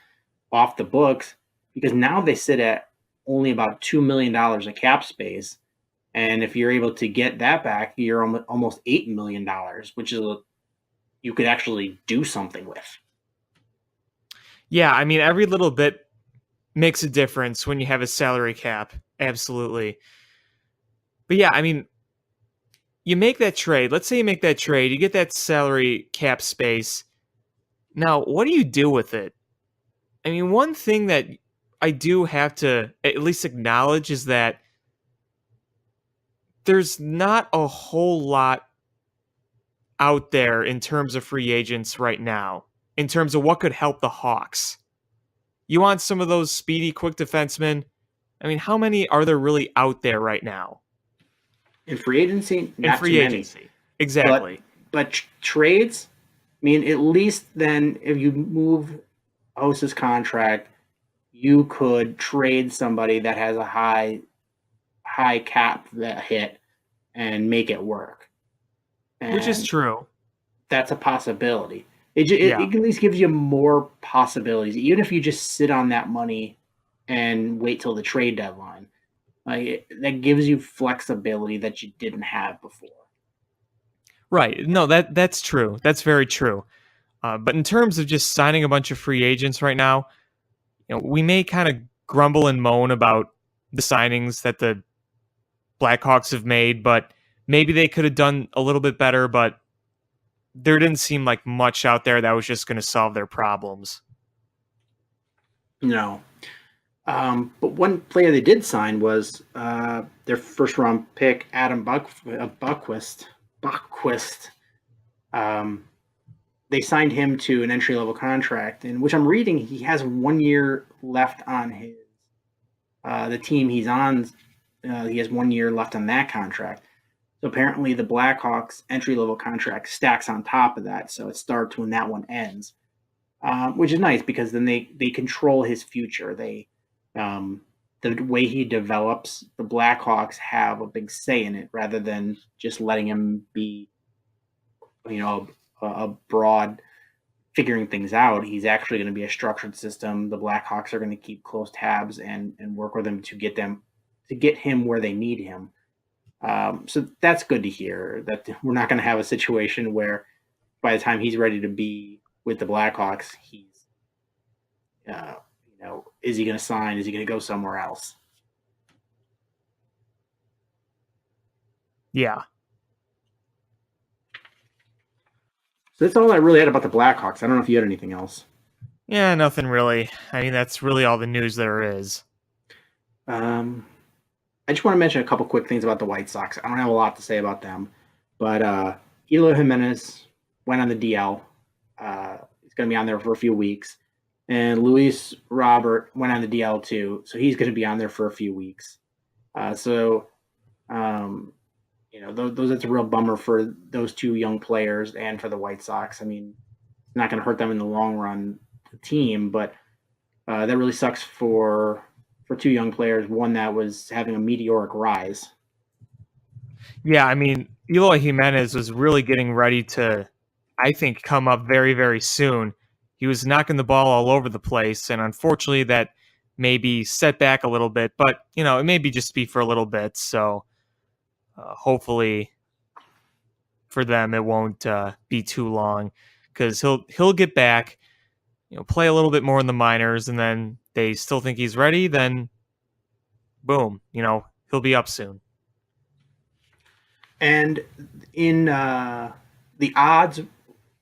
off the books. Because now they sit at only about $2 million of cap space, and if you're able to get that back, you're almost $8 million, which is you could actually do something with. Yeah, I mean every little bit makes a difference when you have a salary cap. Absolutely. But yeah, I mean, you make that trade. Let's say you make that trade, you get that salary cap space. Now, what do you do with it? I mean, one thing that I do have to at least acknowledge is that there's not a whole lot out there in terms of free agents right now, in terms of what could help the Hawks. You want some of those speedy, quick defensemen? I mean, how many are there really out there right now? In free agency, In not too free many. agency. But Exactly. trades, I mean, at least then if you move Hossa's contract, you could trade somebody that has a high cap that hit and make it work. Which is And true. that's a possibility. It Yeah. at least gives you more possibilities, even if you just sit on that money and wait till the trade deadline. That gives you flexibility that you didn't have before. Right. No, that's true. That's very true. But in terms of just signing a bunch of free agents right now, we may kind of grumble and moan about the signings that the Blackhawks have made, but maybe they could have done a little bit better, but there didn't seem like much out there that was just going to solve their problems. No. But one player they did sign was their first round pick, Adam Buckquist. Um, they signed him to an entry level contract, in which I'm reading he has 1 year left on his the team he's on. He has 1 year left on that contract. So apparently the Blackhawks entry level contract stacks on top of that, so it starts when that one ends, which is nice because then they control his future. The way he develops, the Blackhawks have a big say in it rather than just letting him be, a broad figuring things out. He's actually going to be a structured system. The Blackhawks are going to keep close tabs and work with him to get him where they need him. So that's good to hear that we're not going to have a situation where by the time he's ready to be with the Blackhawks, he's, is he going to sign? Is he going to go somewhere else? Yeah. So that's all I really had about the Blackhawks. I don't know if you had anything else. Yeah, nothing really. I mean, that's really all the news there is. I just want to mention a couple quick things about the White Sox. I don't have a lot to say about them, but Eloy Jimenez went on the DL. He's going to be on there for a few weeks. And Luis Robert went on the DL too, so he's going to be on there for a few weeks. That's a real bummer for those two young players and for the White Sox. I mean, it's not going to hurt them in the long run, the team, but that really sucks for two young players. One that was having a meteoric rise. Yeah, I mean, Eloy Jimenez was really getting ready to, I think, come up very, very soon. He was knocking the ball all over the place, and unfortunately that maybe set back a little bit, but, it may be just be for a little bit, so hopefully for them it won't be too long, because he'll get back, play a little bit more in the minors, and then they still think he's ready, then boom, he'll be up soon. And in the odds,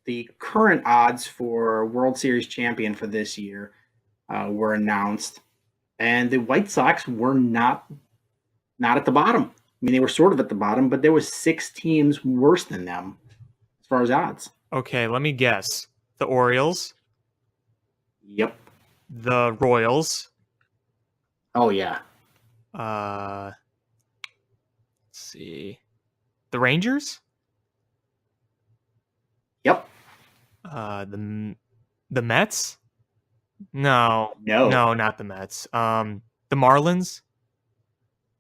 the current odds for World Series champion for this year were announced, and the White Sox were not at the bottom. I mean, they were sort of at the bottom, but there was 6 teams worse than them as far as odds. Okay, let me guess. The Orioles? Yep. The Royals? Oh, yeah. Let's see. The Rangers? Yep. The Mets? No, not the Mets. The Marlins?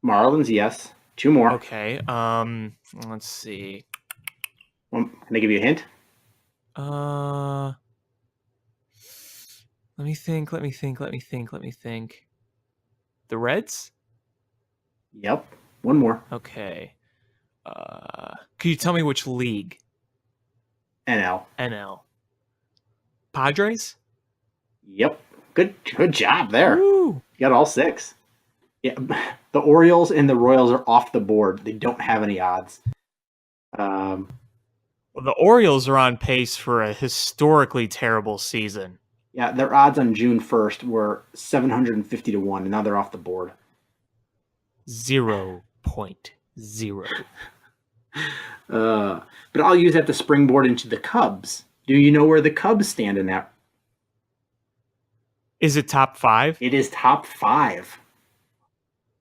Marlins, yes. 2 more. Okay. Let's see. Can I give you a hint? Let me think. The Reds? Yep. 1 more. Okay. Could you tell me which league? NL. Padres? Yep. Good job there. Woo! You got all 6. Yeah. The Orioles and the Royals are off the board. They don't have any odds. Well, the Orioles are on pace for a historically terrible season. Yeah, their odds on June 1st were 750 to 1, and now they're off the board. 0.0. But I'll use that to springboard into the Cubs. Do you know where the Cubs stand in that? Is it top 5? It is top 5.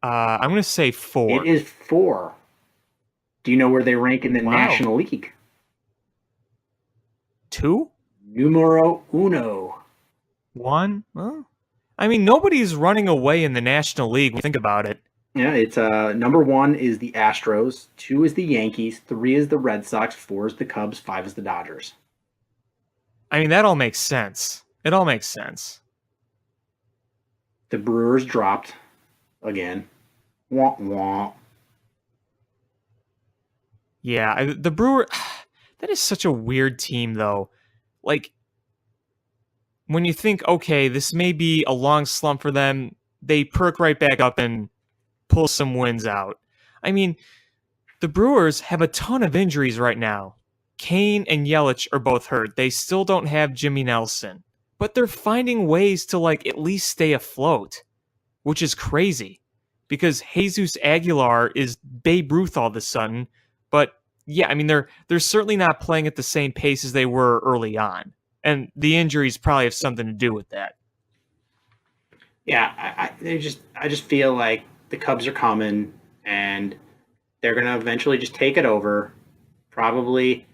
I'm going to say 4. It is 4. Do you know where they rank in the National League? 2? Numero uno. 1? Well, I mean, nobody's running away in the National League when you think about it. Yeah, it's number 1 is the Astros, 2 is the Yankees, 3 is the Red Sox, 4 is the Cubs, 5 is the Dodgers. I mean, that all makes sense. It all makes sense. The Brewers dropped again. Wah, wah. Yeah, the Brewer, that is such a weird team, though. Like, when you think, okay, this may be a long slump for them, they perk right back up and pull some wins out. I mean, the Brewers have a ton of injuries right now. Kane and Yelich are both hurt. They still don't have Jimmy Nelson. But they're finding ways to, at least stay afloat, which is crazy. Because Jesus Aguilar is Babe Ruth all of a sudden. But, yeah, I mean, they're certainly not playing at the same pace as they were early on. And the injuries probably have something to do with that. Yeah, I just feel like the Cubs are coming, and they're going to eventually just take it over, probably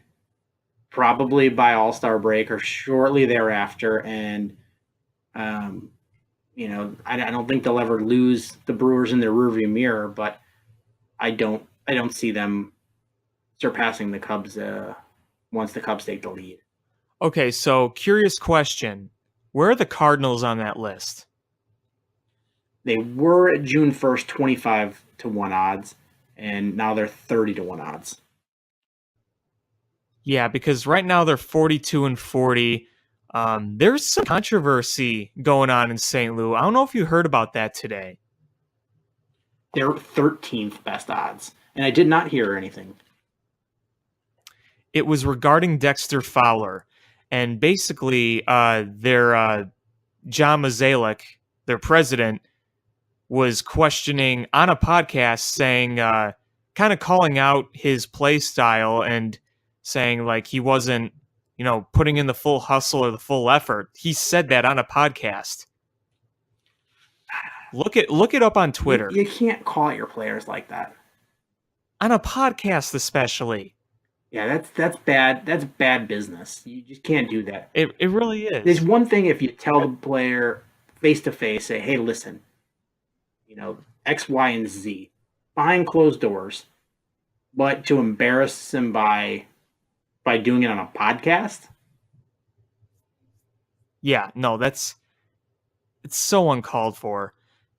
by All-Star break or shortly thereafter. And, I don't think they'll ever lose the Brewers in their rearview mirror, but I don't see them surpassing the Cubs once the Cubs take the lead. Okay, so curious question. Where are the Cardinals on that list? They were at June 1st, 25 to 1 odds, and now they're 30 to 1 odds. Yeah, because right now they're 42 and 40. There's some controversy going on in St. Louis. I don't know if you heard about that today. They're 13th best odds, and I did not hear anything. It was regarding Dexter Fowler, and basically their John Mazalek, their president, was questioning on a podcast, saying, kind of calling out his play style and saying he wasn't, putting in the full hustle or the full effort. He said that on a podcast. Look it up on Twitter. You can't call out your players like that. on a podcast especially. Yeah, that's bad. That's bad business. You just can't do that. It really There's is. one thing if you tell the player face to face, say, "Hey, listen, X, Y, and Z behind closed doors," but to embarrass him by doing it on a podcast. Yeah, no, it's so uncalled for.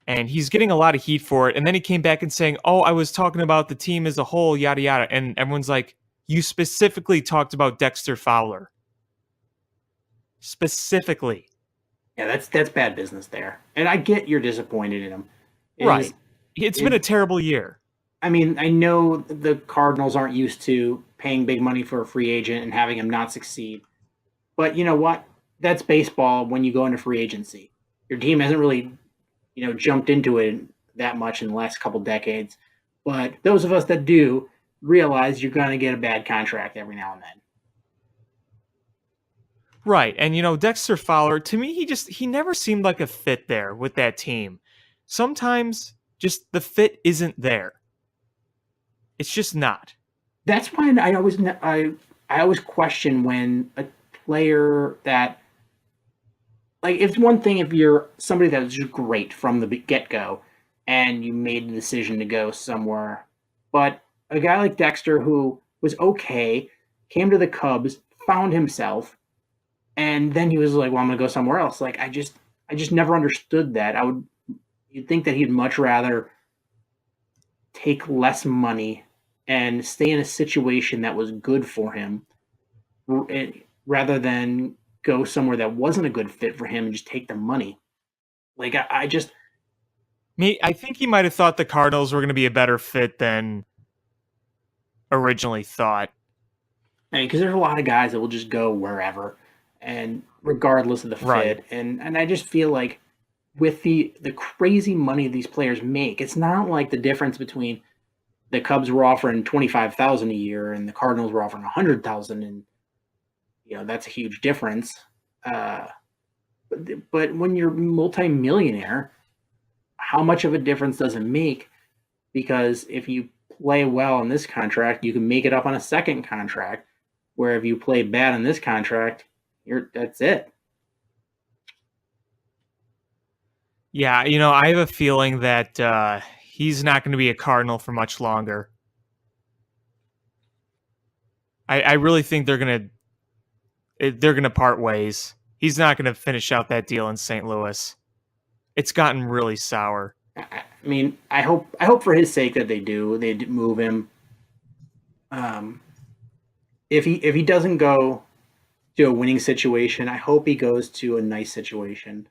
And he's getting a lot of heat for it. And then he came back and saying, "Oh, I was talking about the team as a whole, yada yada." And everyone's like, "You specifically talked about Dexter Fowler. Specifically." Yeah, that's bad business there. And I get you're disappointed in him. Right. It's been a terrible year. I mean, I know the Cardinals aren't used to paying big money for a free agent and having him not succeed. But you know what? That's baseball when you go into free agency. Your team hasn't really, jumped into it that much in the last couple decades. But those of us that do realize you're going to get a bad contract every now and then. Right. And Dexter Fowler, to me, he never seemed like a fit there with that team. Sometimes just the fit isn't there. It's just not. That's why I always question when a player that, like, it's one thing if you're somebody that was just great from the get go and you made the decision to go somewhere, but a guy like Dexter who was okay, came to the Cubs, found himself, and then he was like, "Well, I'm gonna go somewhere else." Like, I just never understood that. You'd think that he'd much rather take less money and stay in a situation that was good for him rather than go somewhere that wasn't a good fit for him and just take the money. Like, I think he might have thought the Cardinals were going to be a better fit than originally thought. because there's a lot of guys that will just go wherever, and regardless of the fit. Right. And I just feel like with the crazy money these players make, it's not like the difference between the Cubs were offering $25,000 a year and the Cardinals were offering $100,000, and that's a huge difference. But when you're multimillionaire, how much of a difference does it make? Because if you play well in this contract, you can make it up on a second contract. Where if you play bad in this contract, that's it. Yeah, I have a feeling that he's not going to be a Cardinal for much longer. I really think they're gonna part ways. He's not gonna finish out that deal in St. Louis. It's gotten really sour. I mean, I hope for his sake that they move him. If he doesn't go to a winning situation, I hope he goes to a nice situation.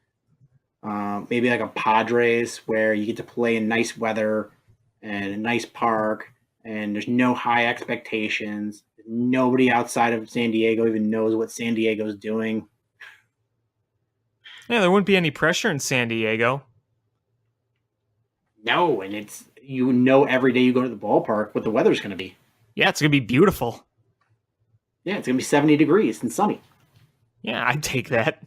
Maybe like a Padres where you get to play in nice weather and a nice park, and there's no high expectations. Nobody outside of San Diego even knows what San Diego's doing. Yeah, there wouldn't be any pressure in San Diego. No, and it's every day you go to the ballpark what the weather's going to be. Yeah, it's gonna be beautiful. Yeah, it's going to be 70 degrees and sunny. Yeah, I'd take that.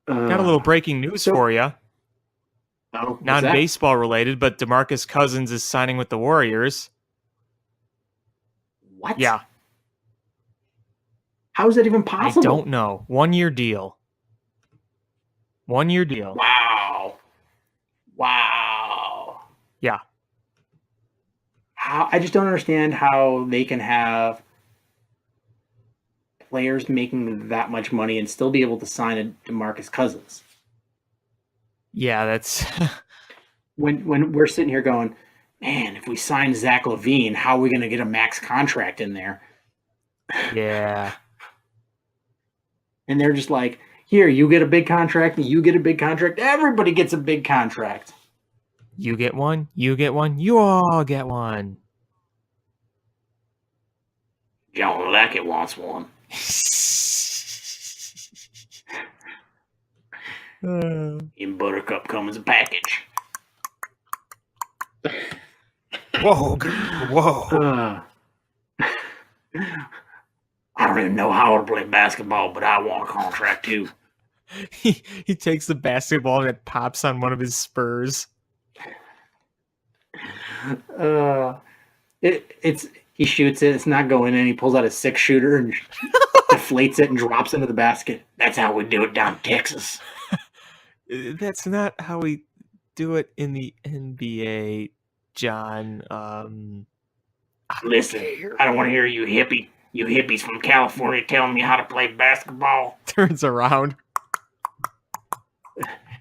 Got a little breaking news for you. Oh, Not baseball related, but DeMarcus Cousins is signing with the Warriors. What? Yeah. How is that even possible? I don't know. 1 year deal. 1 year deal. Wow. Yeah. I just don't understand how they can have players making that much money and still be able to sign a DeMarcus Cousins. Yeah, that's when we're sitting here going, man, if we sign Zach LaVine, how are we going to get a max contract in there? Yeah. And they're just like, here, you get a big contract, and you get a big contract. Everybody gets a big contract. You get one, you get one, you all get one. John Lackett wants one. In Buttercup comes a package. Whoa, whoa. I don't even know how to play basketball, but I want a contract too. He takes the basketball and it pops on one of his spurs. It's he shoots it. It's not going in. He pulls out a 6-shooter and deflates it and drops into the basket. That's how we do it down in Texas. That's not how we do it in the NBA, John. Listen, I don't want to hear you hippies from California telling me how to play basketball. Turns around.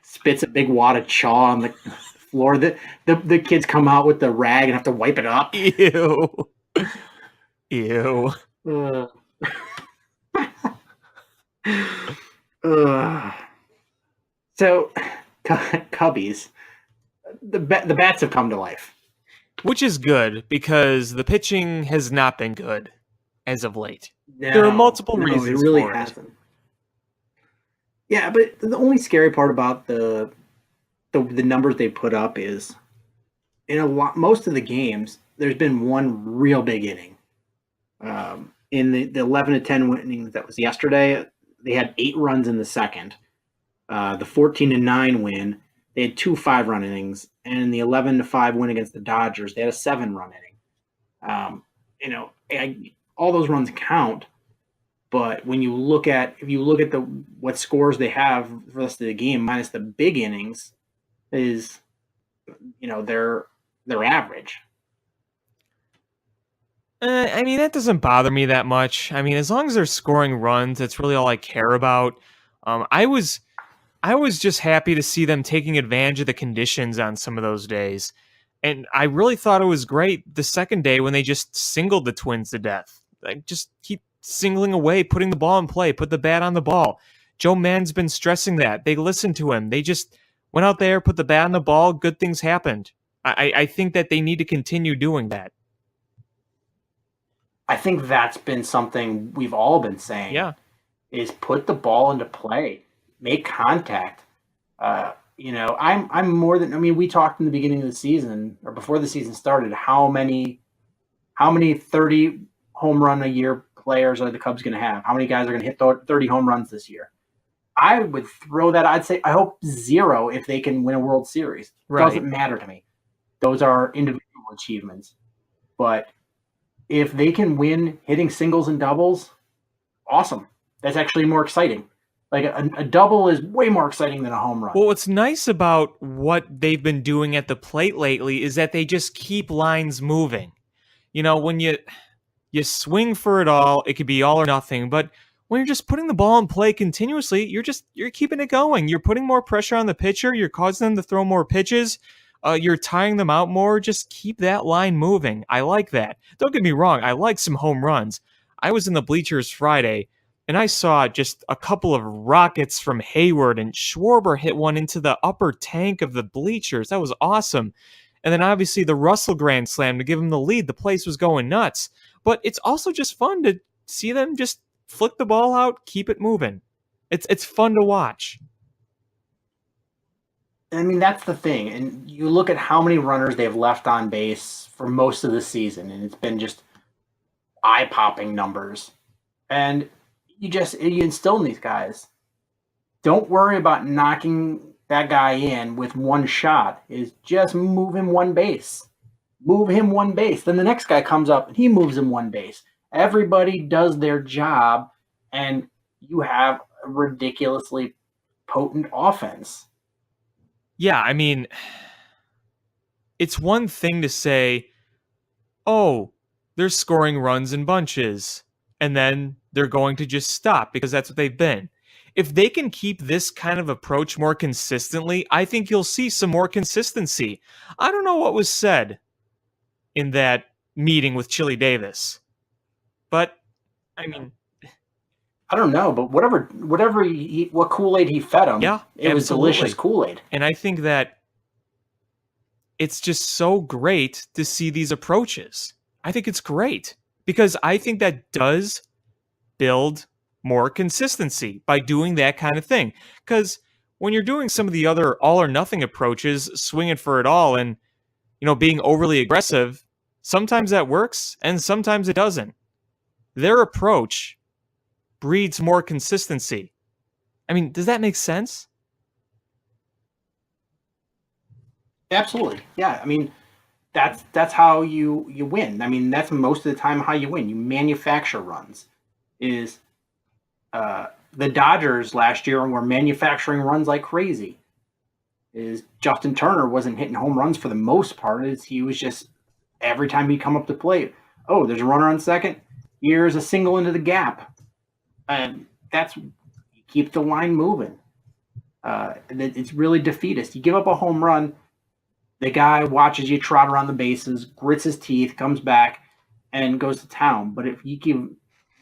Spits a big wad of chaw on the floor. The kids come out with the rag and have to wipe it up. Ew. Ew. Uh, so, Cubbies, the bats have come to life. Which is good because the pitching has not been good as of late. No, There are multiple no, reasons it really for it. hasn't. Yeah, but the only scary part about the numbers they put up is most of the games there's been one real big inning. In the 11-10 innings that was yesterday, they had 8 runs in the second. The 14-9 win, they had 2 5-run innings, and in the 11-5 win against the Dodgers, they had a 7-run inning. All those runs count, but when you look at what scores they have for the rest of the game minus the big innings, is they're average. I mean, that doesn't bother me that much. I mean, as long as they're scoring runs, that's really all I care about. I was just happy to see them taking advantage of the conditions on some of those days. And I really thought it was great the second day when they just singled the Twins to death. Like, just keep singling away, putting the ball in play, put the bat on the ball. Joe Mann's been stressing that. They listened to him. They just went out there, put the bat on the ball, good things happened. I think that they need to continue doing that. I think that's been something we've all been saying. Yeah. Is put the ball into play, make contact. I'm more than. I mean, we talked in the beginning of the season or before the season started how many 30 home run a year players are the Cubs going to have? How many guys are going to hit 30 home runs this year? I would throw that. I'd say I hope 0 if they can win a World Series. It doesn't matter to me. Those are individual achievements, but if they can win hitting singles and doubles, awesome. That's actually more exciting. Like a double is way more exciting than a home run. Well, what's nice about what they've been doing at the plate lately is that they just keep lines moving. When you swing for it all, it could be all or nothing. But when you're just putting the ball in play continuously, you're keeping it going. You're putting more pressure on the pitcher. You're causing them to throw more pitches. You're tiring them out more. Just keep that line moving. I like that. Don't get me wrong. I like some home runs. I was in the bleachers Friday, and I saw just a couple of rockets from Hayward, and Schwarber hit one into the upper tank of the bleachers. That was awesome. And then obviously the Russell grand slam to give him the lead. The place was going nuts. But it's also just fun to see them just flick the ball out, keep it moving. It's fun to watch. I mean, that's the thing. And you look at how many runners they've left on base for most of the season, and it's been just eye-popping numbers. And you instill in these guys. Don't worry about knocking that guy in with one shot. Is just move him one base. Move him one base. Then the next guy comes up and he moves him one base. Everybody does their job, and you have a ridiculously potent offense. Yeah, I mean, it's one thing to say, oh, they're scoring runs in bunches, and then they're going to just stop because that's what they've been. If they can keep this kind of approach more consistently, I think you'll see some more consistency. I don't know what was said in that meeting with Chili Davis, but, I mean... I don't know, but what Kool-Aid he fed him, yeah, it was delicious Kool-Aid. And I think that it's just so great to see these approaches. I think it's great because I think that does build more consistency by doing that kind of thing. Because when you're doing some of the other all or nothing approaches, swinging for it all and, being overly aggressive, sometimes that works and sometimes it doesn't. Their approach breeds more consistency. I mean, does that make sense? Absolutely. Yeah. I mean, that's how you win. I mean, that's most of the time how you win. You manufacture runs. Is the Dodgers last year were manufacturing runs like crazy. Is Justin Turner wasn't hitting home runs for the most part. Is he was just every time he'd come up to plate, oh, there's a runner on second. Here's a single into the gap, and that's you keep the line moving. It's really defeatist. You give up a home run, the guy watches you trot around the bases, grits his teeth, comes back, and goes to town. But if you can,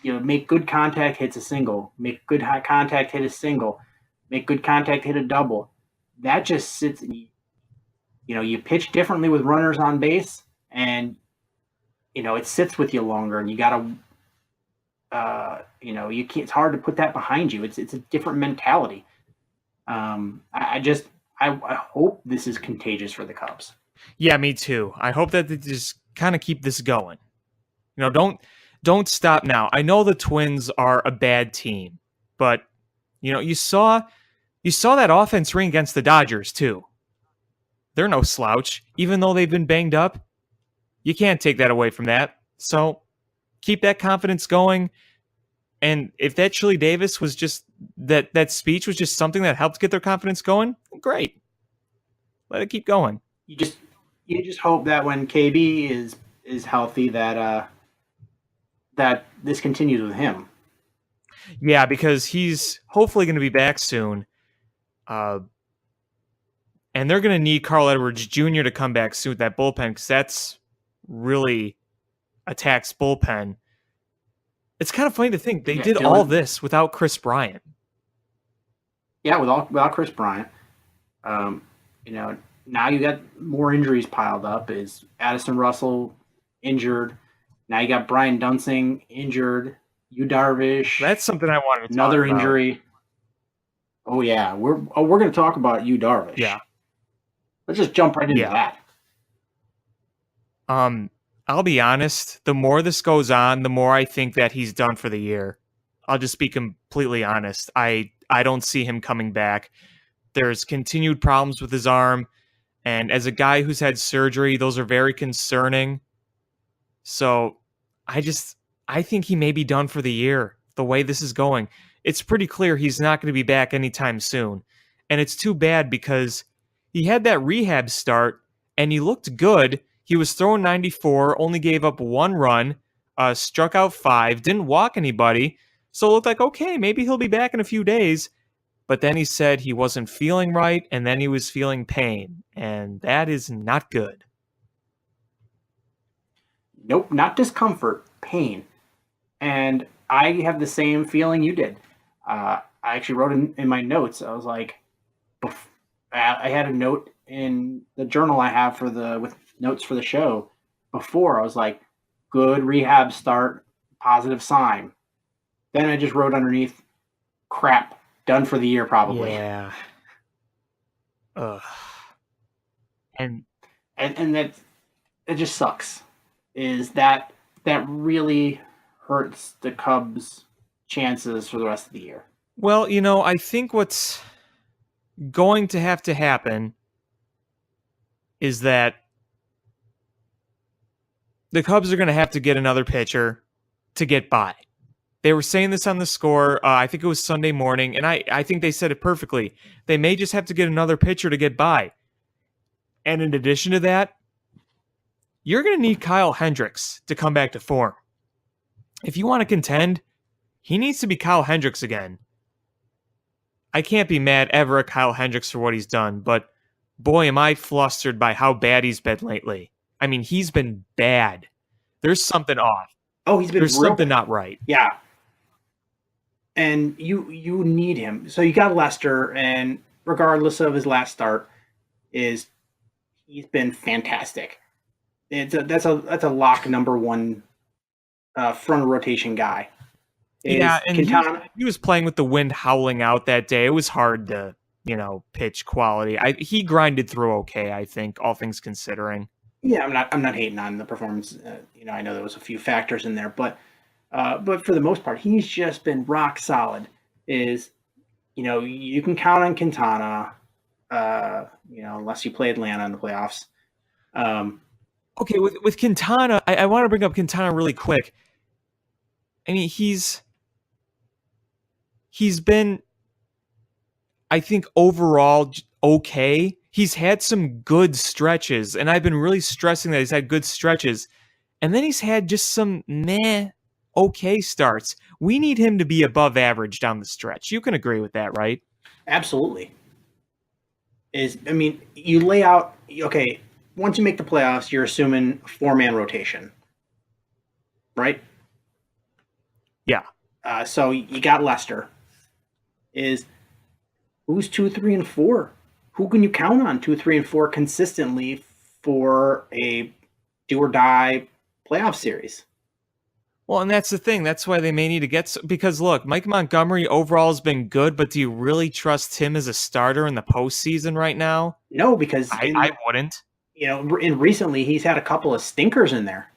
make good contact, hits a single, make good high contact, hit a single, make good contact, hit a double. That just sits. You pitch differently with runners on base, and it sits with you longer, and you gotta. You can't. It's hard to put that behind you. It's a different mentality. I hope this is contagious for the Cubs. Yeah, me too. I hope that they just kind of keep this going. Don't stop now. I know the Twins are a bad team, but you saw that offense ring against the Dodgers too. They're no slouch, even though they've been banged up. You can't take that away from that. So keep that confidence going. And if that Chili Davis was just that speech was just something that helped get their confidence going, great. Let it keep going. You just hope that when KB is healthy that this continues with him. Yeah, because he's hopefully going to be back soon. And they're going to need Carl Edwards Jr. to come back soon with that bullpen, because that's really a tax bullpen. It's kind of funny to think they did all this without Chris Bryant. Yeah, without Chris Bryant. Now you got more injuries piled up. Is Addison Russell injured? Now you got Brian Dunsing injured. Yu Darvish. That's something I wanted to another talk about. Injury. Oh yeah, we're going to talk about Yu Darvish. Yeah. Let's just jump right into that. I'll be honest, the more this goes on, the more I think that he's done for the year. I'll just be completely honest. I don't see him coming back. There's continued problems with his arm, and as a guy who's had surgery, those are very concerning. So I think he may be done for the year, the way this is going. It's pretty clear he's not going to be back anytime soon. And it's too bad because he had that rehab start, and he looked good. He was throwing 94, only gave up 1 run, struck out 5, didn't walk anybody. So it looked like, okay, maybe he'll be back in a few days. But then he said he wasn't feeling right, and then he was feeling pain. And that is not good. Nope, not discomfort, pain. And I have the same feeling you did. I actually wrote in my notes, I was like, I had a note in the journal I have with notes for the show before. I was like, good rehab start, positive sign. Then I just wrote underneath, crap, done for the year probably. Yeah. Ugh. And that it just sucks. Is that really hurts the Cubs' chances for the rest of the year. Well, I think what's going to happen is that the Cubs are going to have to get another pitcher to get by. They were saying this on the Score, I think it was Sunday morning, and I think they said it perfectly. They may just have to get another pitcher to get by. And in addition to that, you're going to need Kyle Hendricks to come back to form. If you want to contend, he needs to be Kyle Hendricks again. I can't be mad ever at Kyle Hendricks for what he's done, but boy, am I flustered by how bad he's been lately. I mean, he's been bad. There's something off. Oh, he's been There's something not right. Yeah. And you need him. So you got Lester, and regardless of his last start, he's been fantastic. That's a lock number 1 front rotation guy. Yeah, and he was playing with the wind howling out that day. It was hard to, pitch quality. He grinded through okay, I think, all things considering. Yeah, I'm not hating on the performance. I know there was a few factors in there, but for the most part, he's just been rock solid. You can count on Quintana, unless you play Atlanta in the playoffs. Okay, with Quintana, I want to bring up Quintana really quick. I mean, he's been, I think, overall okay. He's had some good stretches, and I've been really stressing that he's had good stretches. And then he's had just some okay starts. We need him to be above average down the stretch. You can agree with that, right? Absolutely. You lay out, okay, once you make the playoffs, you're assuming a 4-man rotation, right? Yeah. So you got Lester. Who's 2, 3, and 4? Who can you count on 2, 3, and 4 consistently for a do or die playoff series? Well, and that's the thing. That's why they may need to get... Because, look, Mike Montgomery overall has been good, but do you really trust him as a starter in the postseason right now? No, because... I wouldn't. Recently, he's had a couple of stinkers in there.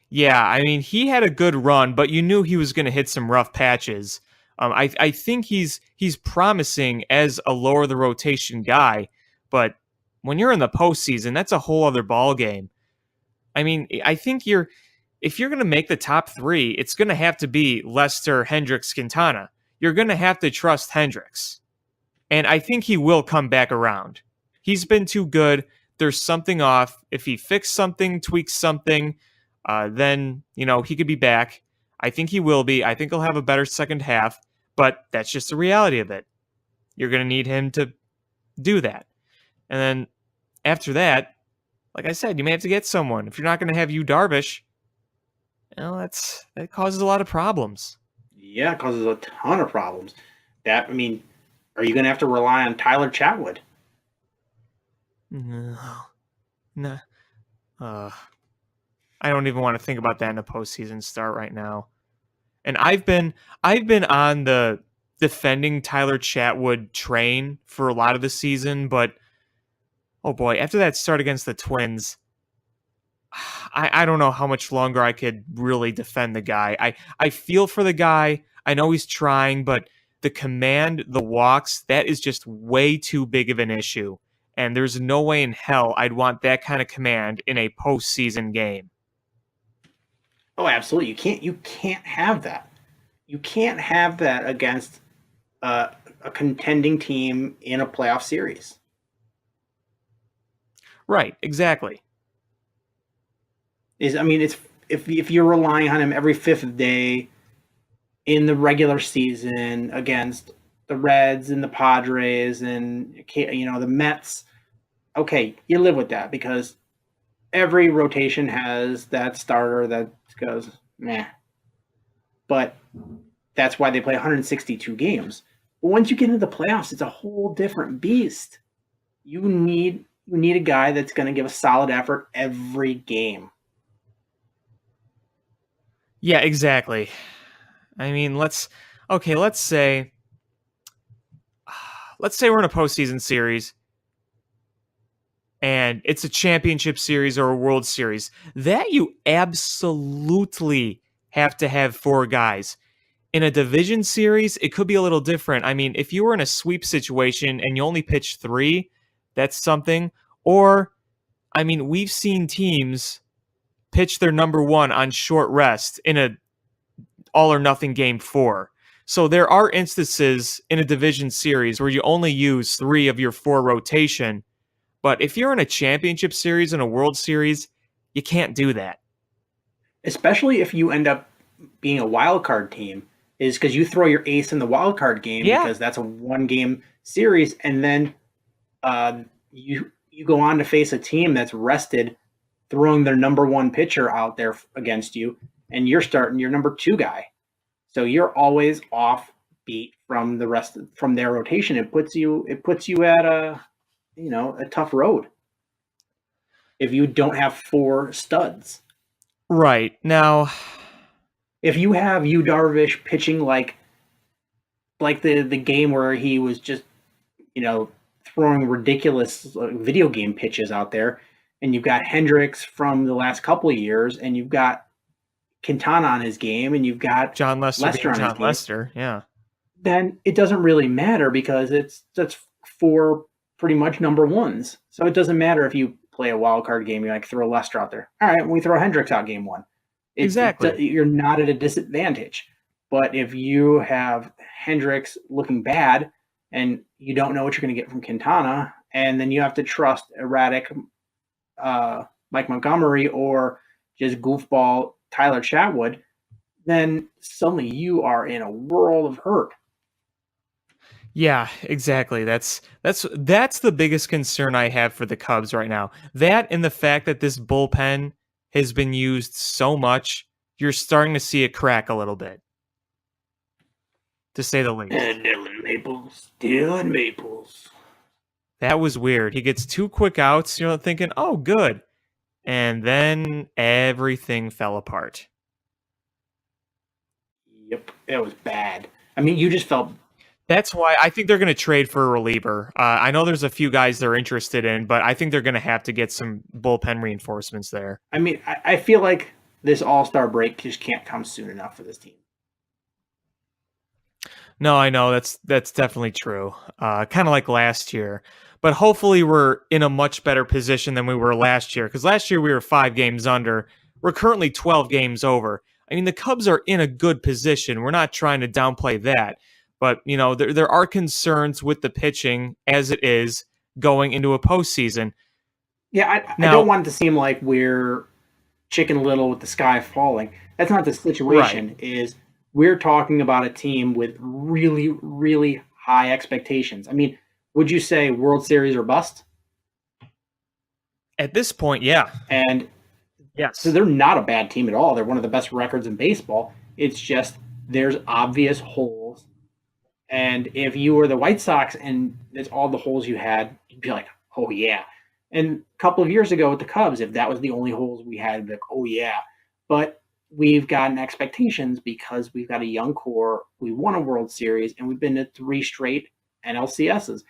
Yeah, I mean, he had a good run, but you knew he was going to hit some rough patches. I think he's promising as a lower the rotation guy, but when you're in the postseason, that's a whole other ball game. I mean, I think if you're going to make the top 3, it's going to have to be Lester, Hendricks, Quintana. You're going to have to trust Hendricks, and I think he will come back around. He's been too good. There's something off. If he fixes something, tweaks something, then he could be back. I think he will be. I think he'll have a better second half, but that's just the reality of it. You're going to need him to do that. And then after that, like I said, you may have to get someone. If you're not going to have Darvish, that causes a lot of problems. Yeah, it causes a ton of problems. Are you going to have to rely on Tyler Chatwood? No. I don't even want to think about that in a postseason start right now. And I've been on the defending Tyler Chatwood train for a lot of the season, but oh boy, after that start against the Twins, I don't know how much longer I could really defend the guy. I feel for the guy. I know he's trying, but the command, the walks, that is just way too big of an issue. And there's no way in hell I'd want that kind of command in a postseason game. Oh, absolutely. You can't have that. You can't have that against a contending team in a playoff series. Right, exactly. If you're relying on him every 5th day in the regular season against the Reds and the Padres and the Mets, okay, you live with that because every rotation has that starter that goes meh. But that's why they play 162 games. But once you get into the playoffs, it's a whole different beast. You need a guy that's going to give a solid effort every game. Yeah, exactly. I mean, let's say we're in a postseason series and it's a championship series or a World Series. That you absolutely have to have 4 guys. In a division series, it could be a little different. I mean, if you were in a sweep situation and you only pitch 3, that's something. Or, I mean, we've seen teams pitch their number 1 on short rest in a all or nothing game 4. So there are instances in a division series where you only use 3 of your 4 rotation. But if you're in a championship series and a World Series, you can't do that. Especially if you end up being a wild card team, is because you throw your ace in the wild card game because that's a 1-game series, and then you go on to face a team that's rested, throwing their number 1 pitcher out there against you, and you're starting your number 2 guy. So you're always off beat from from their rotation. It puts you at a tough road if you don't have 4 studs. Right. Now, if you have Darvish pitching like the game where he was just throwing ridiculous video game pitches out there, and you've got Hendricks from the last couple of years, and you've got Quintana on his game, and you've got John Lester on John his game, Lester, yeah. Then it doesn't really matter because that's 4 pretty much number 1s. So it doesn't matter if you play a wild card game, you're like, throw Lester out there. All right, we throw Hendricks out game one. Exactly. You're not at a disadvantage. But if you have Hendricks looking bad and you don't know what you're going to get from Quintana, and then you have to trust erratic Mike Montgomery or just goofball Tyler Chatwood, then suddenly you are in a world of hurt. Yeah, exactly. That's the biggest concern I have for the Cubs right now. That and the fact that this bullpen has been used so much, you're starting to see it crack a little bit, to say the least. And Dylan Maples. That was weird. He gets 2 quick outs, thinking, oh, good. And then everything fell apart. Yep, it was bad. I mean, you just felt... That's why I think they're going to trade for a reliever. I know there's a few guys they're interested in, but I think they're going to have to get some bullpen reinforcements there. I mean, I feel like this all-star break just can't come soon enough for this team. No, I know. That's definitely true. Kind of like last year. But hopefully we're in a much better position than we were last year. Because last year we were 5 games under. We're currently 12 games over. I mean, the Cubs are in a good position. We're not trying to downplay that. But, there are concerns with the pitching as it is going into a postseason. Yeah, I don't want it to seem like we're Chicken Little with the sky falling. That's not the situation. Right. We're talking about a team with really, really high expectations. I mean, would you say World Series or bust? At this point, yeah. And yes. So they're not a bad team at all. They're one of the best records in baseball. It's just there's obvious holes. And if you were the White Sox and that's all the holes you had, you'd be like, oh, yeah. And a couple of years ago with the Cubs, if that was the only holes we had, it'd be like, oh, yeah. But we've gotten expectations because we've got a young core. We won a World Series, and we've been to 3 straight NLCSs.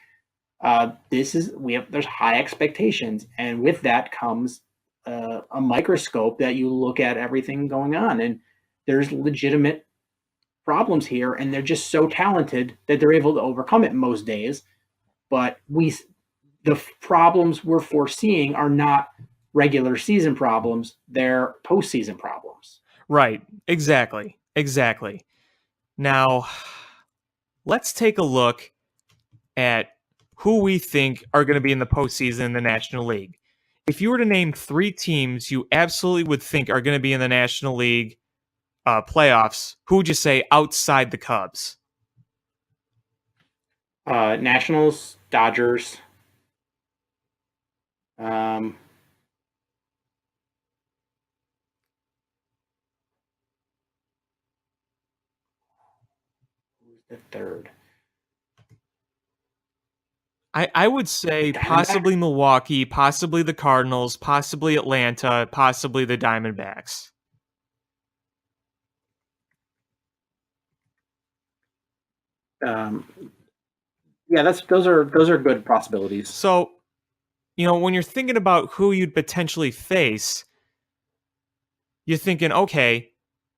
There's high expectations, and with that comes a microscope that you look at everything going on, and there's legitimate problems here, and they're just so talented that they're able to overcome it most days. But the problems we're foreseeing are not regular season problems; they're postseason problems. Right. Exactly. Now, let's take a look at who we think are going to be in the postseason in the National League. If you were to name 3 teams you absolutely would think are going to be in the National League playoffs, who would you say outside the Cubs? Nationals, Dodgers. Who's the third? I would say possibly Milwaukee, possibly the Cardinals, possibly Atlanta, possibly the Diamondbacks. Yeah, those are good possibilities. So, when you're thinking about who you'd potentially face, you're thinking, okay,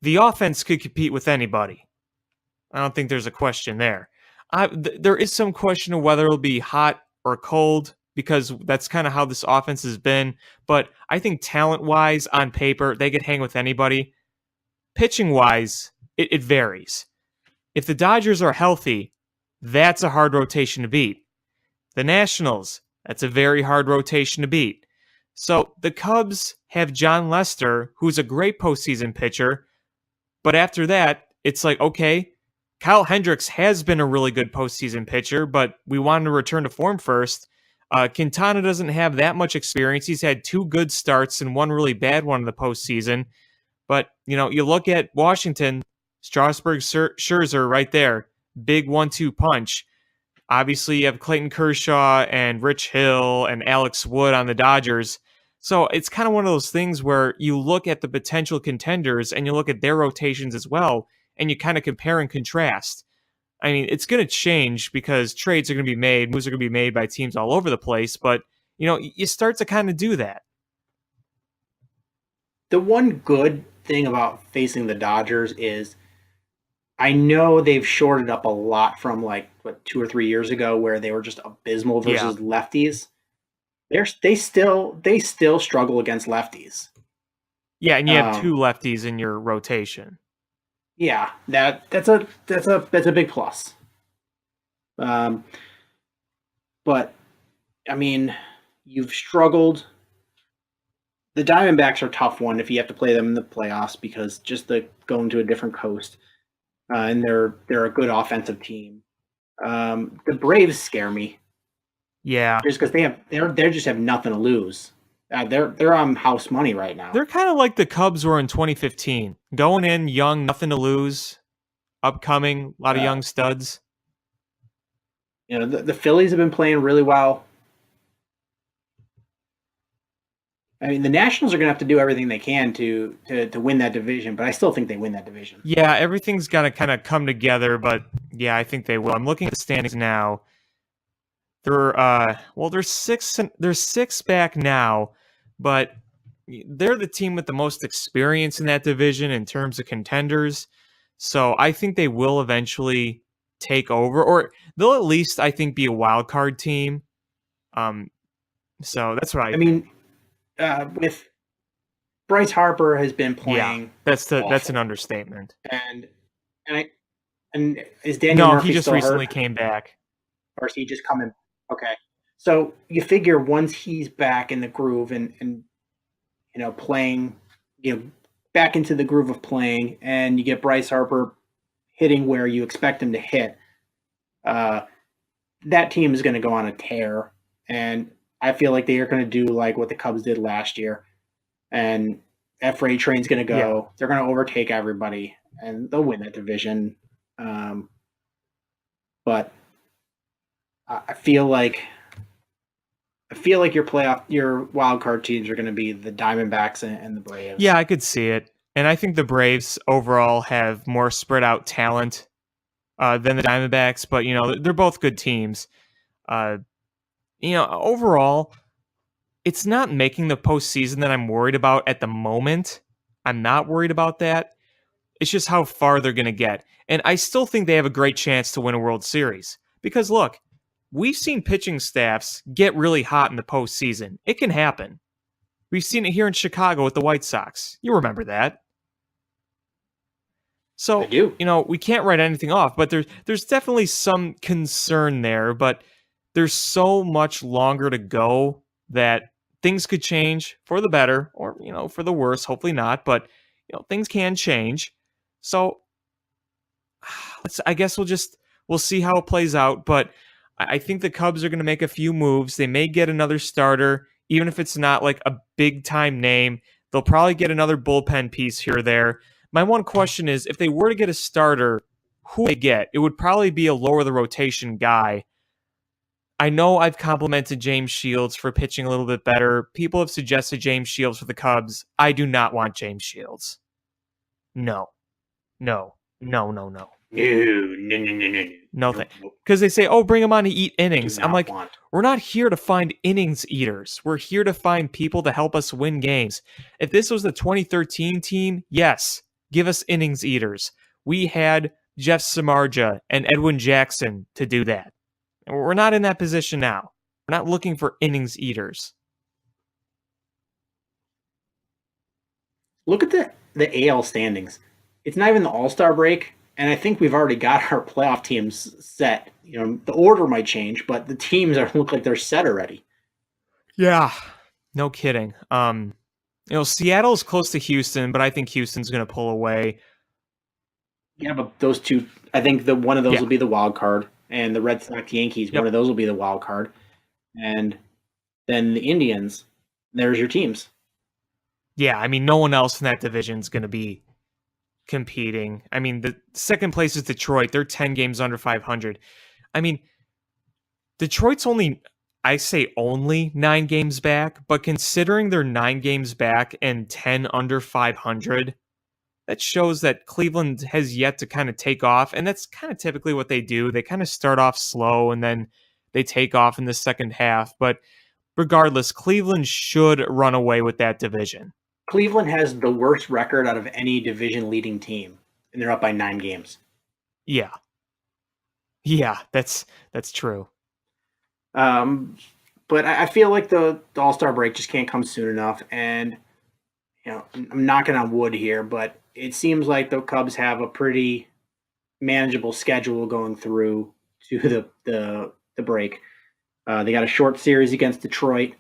the offense could compete with anybody. I don't think there's a question there. There is some question of whether it'll be hot or cold because that's kind of how this offense has been. But I think talent-wise, on paper, they could hang with anybody. Pitching-wise, it varies. If the Dodgers are healthy, that's a hard rotation to beat. The Nationals, that's a very hard rotation to beat. So the Cubs have John Lester, who's a great postseason pitcher. But after that, it's like, okay, Kyle Hendricks has been a really good postseason pitcher, but we wanted to return to form first. Quintana doesn't have that much experience. He's had 2 good starts and 1 really bad one in the postseason. But, you look at Washington, Strasburg, Scherzer right there. Big 1-2 punch. Obviously, you have Clayton Kershaw and Rich Hill and Alex Wood on the Dodgers. So it's kind of one of those things where you look at the potential contenders and you look at their rotations as well, and you kind of compare and contrast. I mean, it's going to change because trades are going to be made, moves are going to be made by teams all over the place, but, you start to kind of do that. The one good thing about facing the Dodgers is I know they've shorted up a lot from 2 or 3 years ago where they were just abysmal versus lefties. they still struggle against lefties. Yeah, and you have two lefties in your rotation. Yeah, that's a big plus. But I mean, you've struggled. The Diamondbacks are a tough one if you have to play them in the playoffs because just going to a different coast, and they're a good offensive team. The Braves scare me. Yeah, just because they just have nothing to lose. They're on house money right now. they're kind of like the Cubs were in 2015, going in young, nothing to lose, upcoming, a lot of young studs. You know, the Phillies have been playing really well. I mean, the Nationals are going to have to do everything they can to win that division, but I still think they win that division. Yeah, everything's got to kind of come together, but yeah, I think they will. I'm looking at the standings now. They're six back now, but they're the team with the most experience in that division in terms of contenders. So I think they will eventually take over, or they'll at least, I think, be a wild card team. So that's what I mean, with Bryce Harper has been playing. Yeah, that's an understatement. And is Daniel Murphy he just still recently hurt? came back. Or is he just coming? Okay. So you figure once he's back in the groove and playing, back into the groove of playing, and you get Bryce Harper hitting where you expect him to hit, that team is going to go on a tear. And I feel like they are going to do like what the Cubs did last year. And that freight train's going to go. Yeah. They're going to overtake everybody, and they'll win that division. But I feel like your wild card teams are going to be the Diamondbacks and the Braves. Yeah, I could see it, and I think the Braves overall have more spread out talent than the Diamondbacks. But they're both good teams. Overall, it's not making the postseason that I'm worried about at the moment. I'm not worried about that. It's just how far they're going to get, and I still think they have a great chance to win a World Series because look. We've seen pitching staffs get really hot in the postseason. It can happen. We've seen it here in Chicago with the White Sox. You remember that. So, I do. We can't write anything off, but there's definitely some concern there, but there's so much longer to go that things could change for the better or, for the worse, hopefully not, but, things can change. So, I guess we'll see how it plays out, but I think the Cubs are going to make a few moves. They may get another starter, even if it's not like a big-time name. They'll probably get another bullpen piece here or there. My one question is, if they were to get a starter, who would they get? It would probably be a lower-the-rotation guy. I know I've complimented James Shields for pitching a little bit better. People have suggested James Shields for the Cubs. I do not want James Shields. No. No, because they say, bring him on to eat innings. I'm like, we're not here to find innings eaters. We're here to find people to help us win games. If this was the 2013 team, yes, give us innings eaters. We had Jeff Samardzija and Edwin Jackson to do that. We're not in that position now. We're not looking for innings eaters. Look at the AL standings. It's not even the All-Star break. And I think we've already got our playoff teams set. The order might change, but the teams look like they're set already. Yeah, no kidding. Seattle's close to Houston, but I think Houston's going to pull away. Yeah, but those two, I think one of those will be the wild card, and the Red Sox Yankees, one of those will be the wild card, and then the Indians. There's your teams. Yeah, I mean, no one else in that division is going to be competing. I mean, the second place is Detroit. They're 10 games under 500. I mean, Detroit's only 9 games back, but considering they're 9 games back and 10 under 500, that shows that Cleveland has yet to kind of take off, and that's kind of typically what they do. They kind of start off slow, and then they take off in the second half, but regardless, Cleveland should run away with that division. Cleveland has the worst record out of any division-leading team, and they're up by 9 games. Yeah, that's true. But I feel like the All-Star break just can't come soon enough. And, I'm knocking on wood here, but it seems like the Cubs have a pretty manageable schedule going through to the break. They got a short series against Detroit,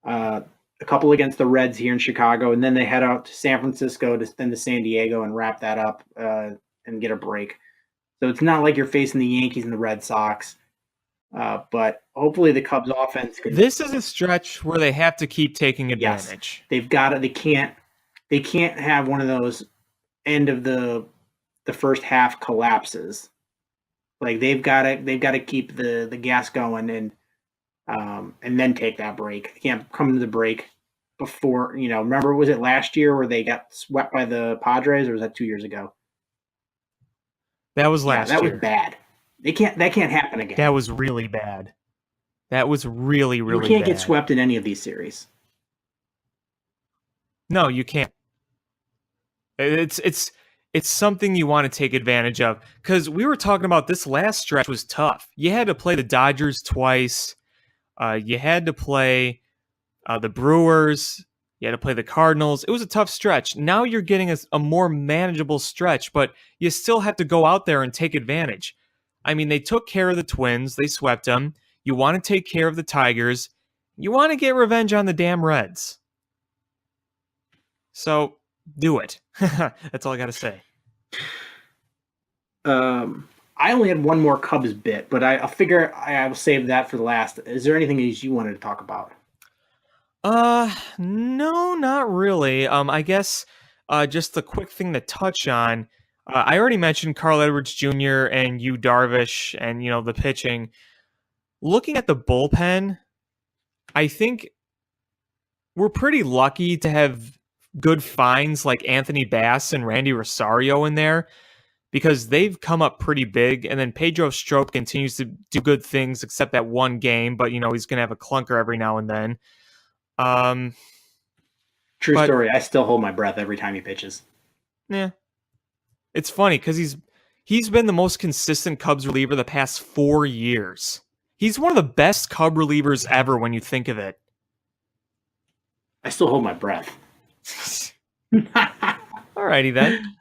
a couple against the Reds here in Chicago, and then they head out to San Francisco, then to San Diego, and wrap that up and get a break. So it's not like you're facing the Yankees and the Red Sox, but hopefully the Cubs offense can. This is a stretch where they have to keep taking advantage. Yes, they've got it. They can't have one of those end of the first half collapses. Like they've got to keep the gas going and then take that break. They can't come to the break before, remember, was it last year where they got swept by the Padres, or was that 2 years ago? That was last year. That was bad. That can't happen again. That was really bad. That was really, really bad. You can't get swept in any of these series. No, you can't. It's something you want to take advantage of, because we were talking about this last stretch was tough. You had to play the Dodgers twice. You had to play the Brewers. You had to play the Cardinals. It was a tough stretch. Now you're getting a more manageable stretch, but you still have to go out there and take advantage. I mean, they took care of the Twins. They swept them. You want to take care of the Tigers. You want to get revenge on the damn Reds. So do it. That's all I got to say. I only had one more Cubs bit, but I figure I will save that for the last. Is there anything you wanted to talk about? No, not really. I guess just a quick thing to touch on. I already mentioned Carl Edwards Jr. and Yu Darvish and, the pitching. Looking at the bullpen, I think we're pretty lucky to have good finds like Anthony Bass and Randy Rosario in there, because they've come up pretty big. And then Pedro Strop continues to do good things, except that one game, but he's going to have a clunker every now and then. True story. I still hold my breath every time he pitches. Yeah. It's funny because he's been the most consistent Cubs reliever the past 4 years. He's one of the best Cub relievers ever when you think of it. I still hold my breath. Alrighty then.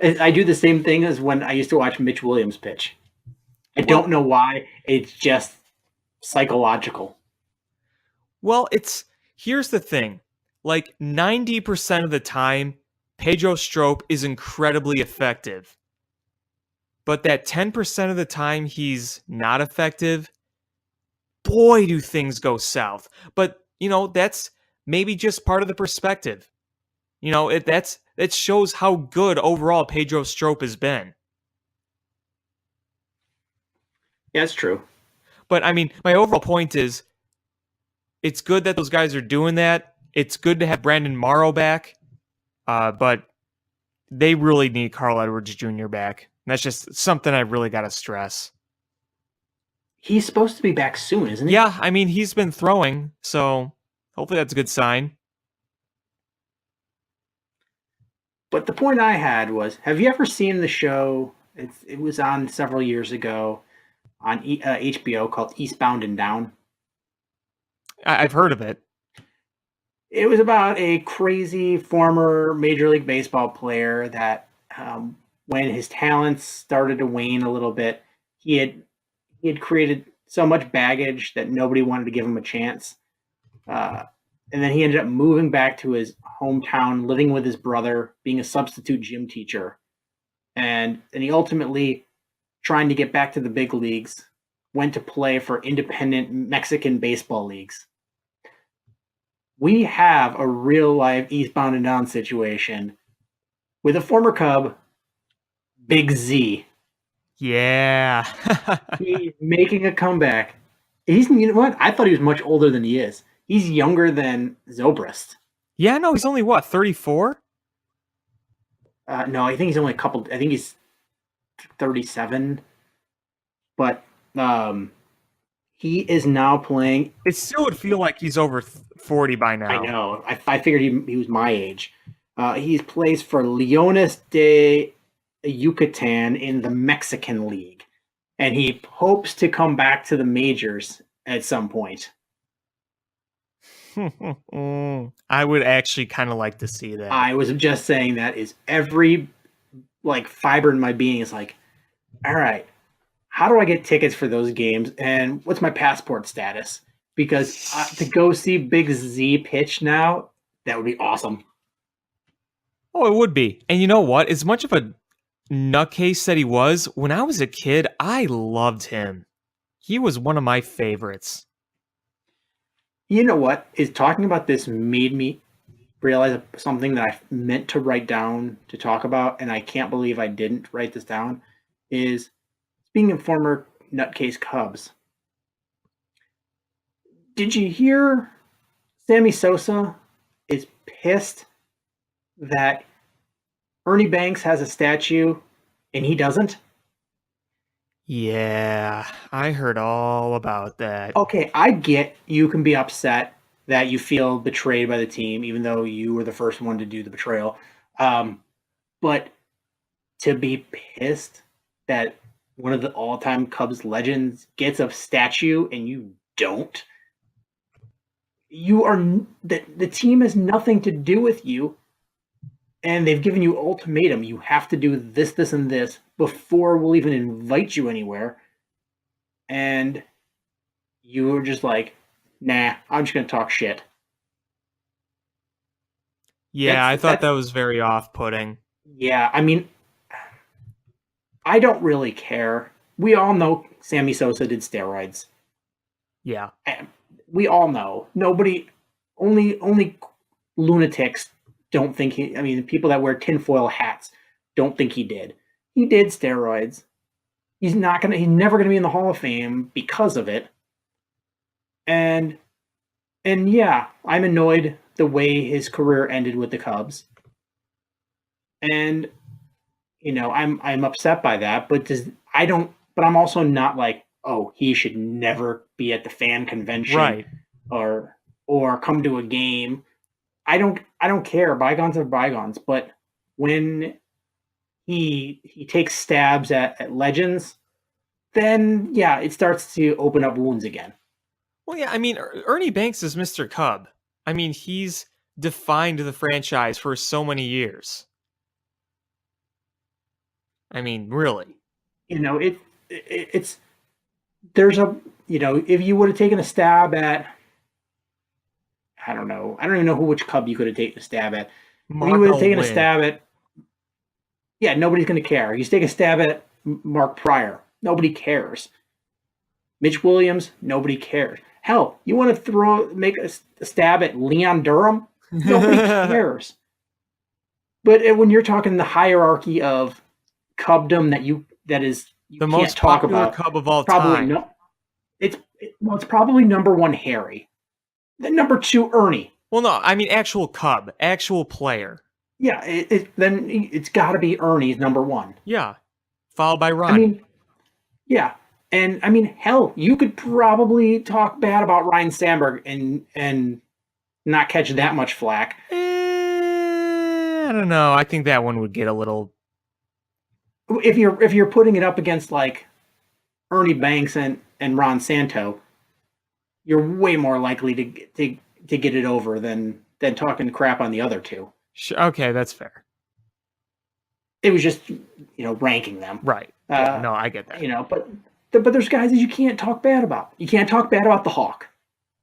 I do the same thing as when I used to watch Mitch Williams pitch. I don't know why. It's just psychological. Well, here's the thing. Like 90% of the time, Pedro Strop is incredibly effective. But that 10% of the time he's not effective, boy, do things go south. But, that's maybe just part of the perspective. It shows how good overall Pedro Strop has been. Yeah, it's true. But, I mean, my overall point is, it's good that those guys are doing that. It's good to have Brandon Morrow back. But they really need Carl Edwards Jr. back. And that's just something I really got to stress. He's supposed to be back soon, isn't he? Yeah, I mean, he's been throwing, so hopefully that's a good sign. But the point I had was, have you ever seen the show? It was on several years ago on HBO called Eastbound and Down. I've heard of it. It was about a crazy former Major League Baseball player that, when his talents started to wane a little bit, he had created so much baggage that nobody wanted to give him a chance. And then he ended up moving back to his hometown, living with his brother, being a substitute gym teacher. And he ultimately, trying to get back to the big leagues, went to play for independent Mexican baseball leagues. We have a real life Eastbound and Down situation with a former Cub, Big Z. Yeah. He's making a comeback. You know what? I thought he was much older than he is. He's younger than Zobrist. Yeah, no, he's only 34? No, I think he's only I think he's 37. But he is now playing. It still would feel like he's over 40 by now. I know. I figured he was my age. He plays for Leones de Yucatan in the Mexican League. And he hopes to come back to the majors at some point. I would actually kind of like to see that. I was just saying that is every like fiber in my being is like, all right, how do I get tickets for those games and what's my passport status? Because to go see Big Z pitch now, that would be awesome. Oh, it would be. And you know what? As much of a nutcase that he was, when I was a kid, I loved him. He was one of my favorites. You know what? Is talking about this made me realize something that I meant to write down to talk about, and I can't believe I didn't write this down. Is being a former nutcase Cubs. Did you hear Sammy Sosa is pissed that Ernie Banks has a statue and he doesn't? Yeah, I heard all about that. Okay, I get you can be upset that you feel betrayed by the team, even though you were the first one to do the betrayal. But to be pissed that one of the all-time Cubs legends gets a statue and you don't, you are the team has nothing to do with you, and they've given you ultimatum. You have to do this, this, and this before we'll even invite you anywhere. And you were just like, nah, I'm just going to talk shit. Yeah, I thought that was very off-putting. Yeah, I mean, I don't really care. We all know Sammy Sosa did steroids. Yeah. We all know. Nobody, only lunatics don't think he, I mean, people that wear tinfoil hats don't think he did. He did steroids. He's never going to be in the Hall of Fame because of it. And yeah, I'm annoyed the way his career ended with the Cubs. And I'm upset by that, but I'm also not like, oh, he should never be at the fan convention, right, or come to a game. I don't care. Bygones are bygones. But when he takes stabs at legends, then yeah, it starts to open up wounds again. Well, yeah, I mean, Ernie Banks is Mr. Cub. I mean, he's defined the franchise for so many years. I mean, really. It's there's a, if you would have taken a stab at, I don't even know which Cub you could have taken a stab at. If you would have taken a stab at, yeah, nobody's going to care. You take a stab at Mark Pryor, nobody cares. Mitch Williams, nobody cares. Hell, you want to make a stab at Leon Durham? Nobody cares. But when you're talking the hierarchy of Cubdom that is you the can't most talk popular about, Cub of all probably time. No, it's probably number one Harry, then number two Ernie. Well, no, I mean actual Cub, actual player. Yeah, then it's got to be Ernie's number one. Yeah, followed by Ronnie. I mean, yeah, and I mean, hell, you could probably talk bad about Ryan Sandberg and not catch that much flack. I don't know. I think that one would get a little. If you're putting it up against like Ernie Banks and Ron Santo, you're way more likely to get it over than talking crap on the other two. Okay, that's fair. It was just ranking them. Right. Yeah, no, I get that. But there's guys that you can't talk bad about. You can't talk bad about the Hawk.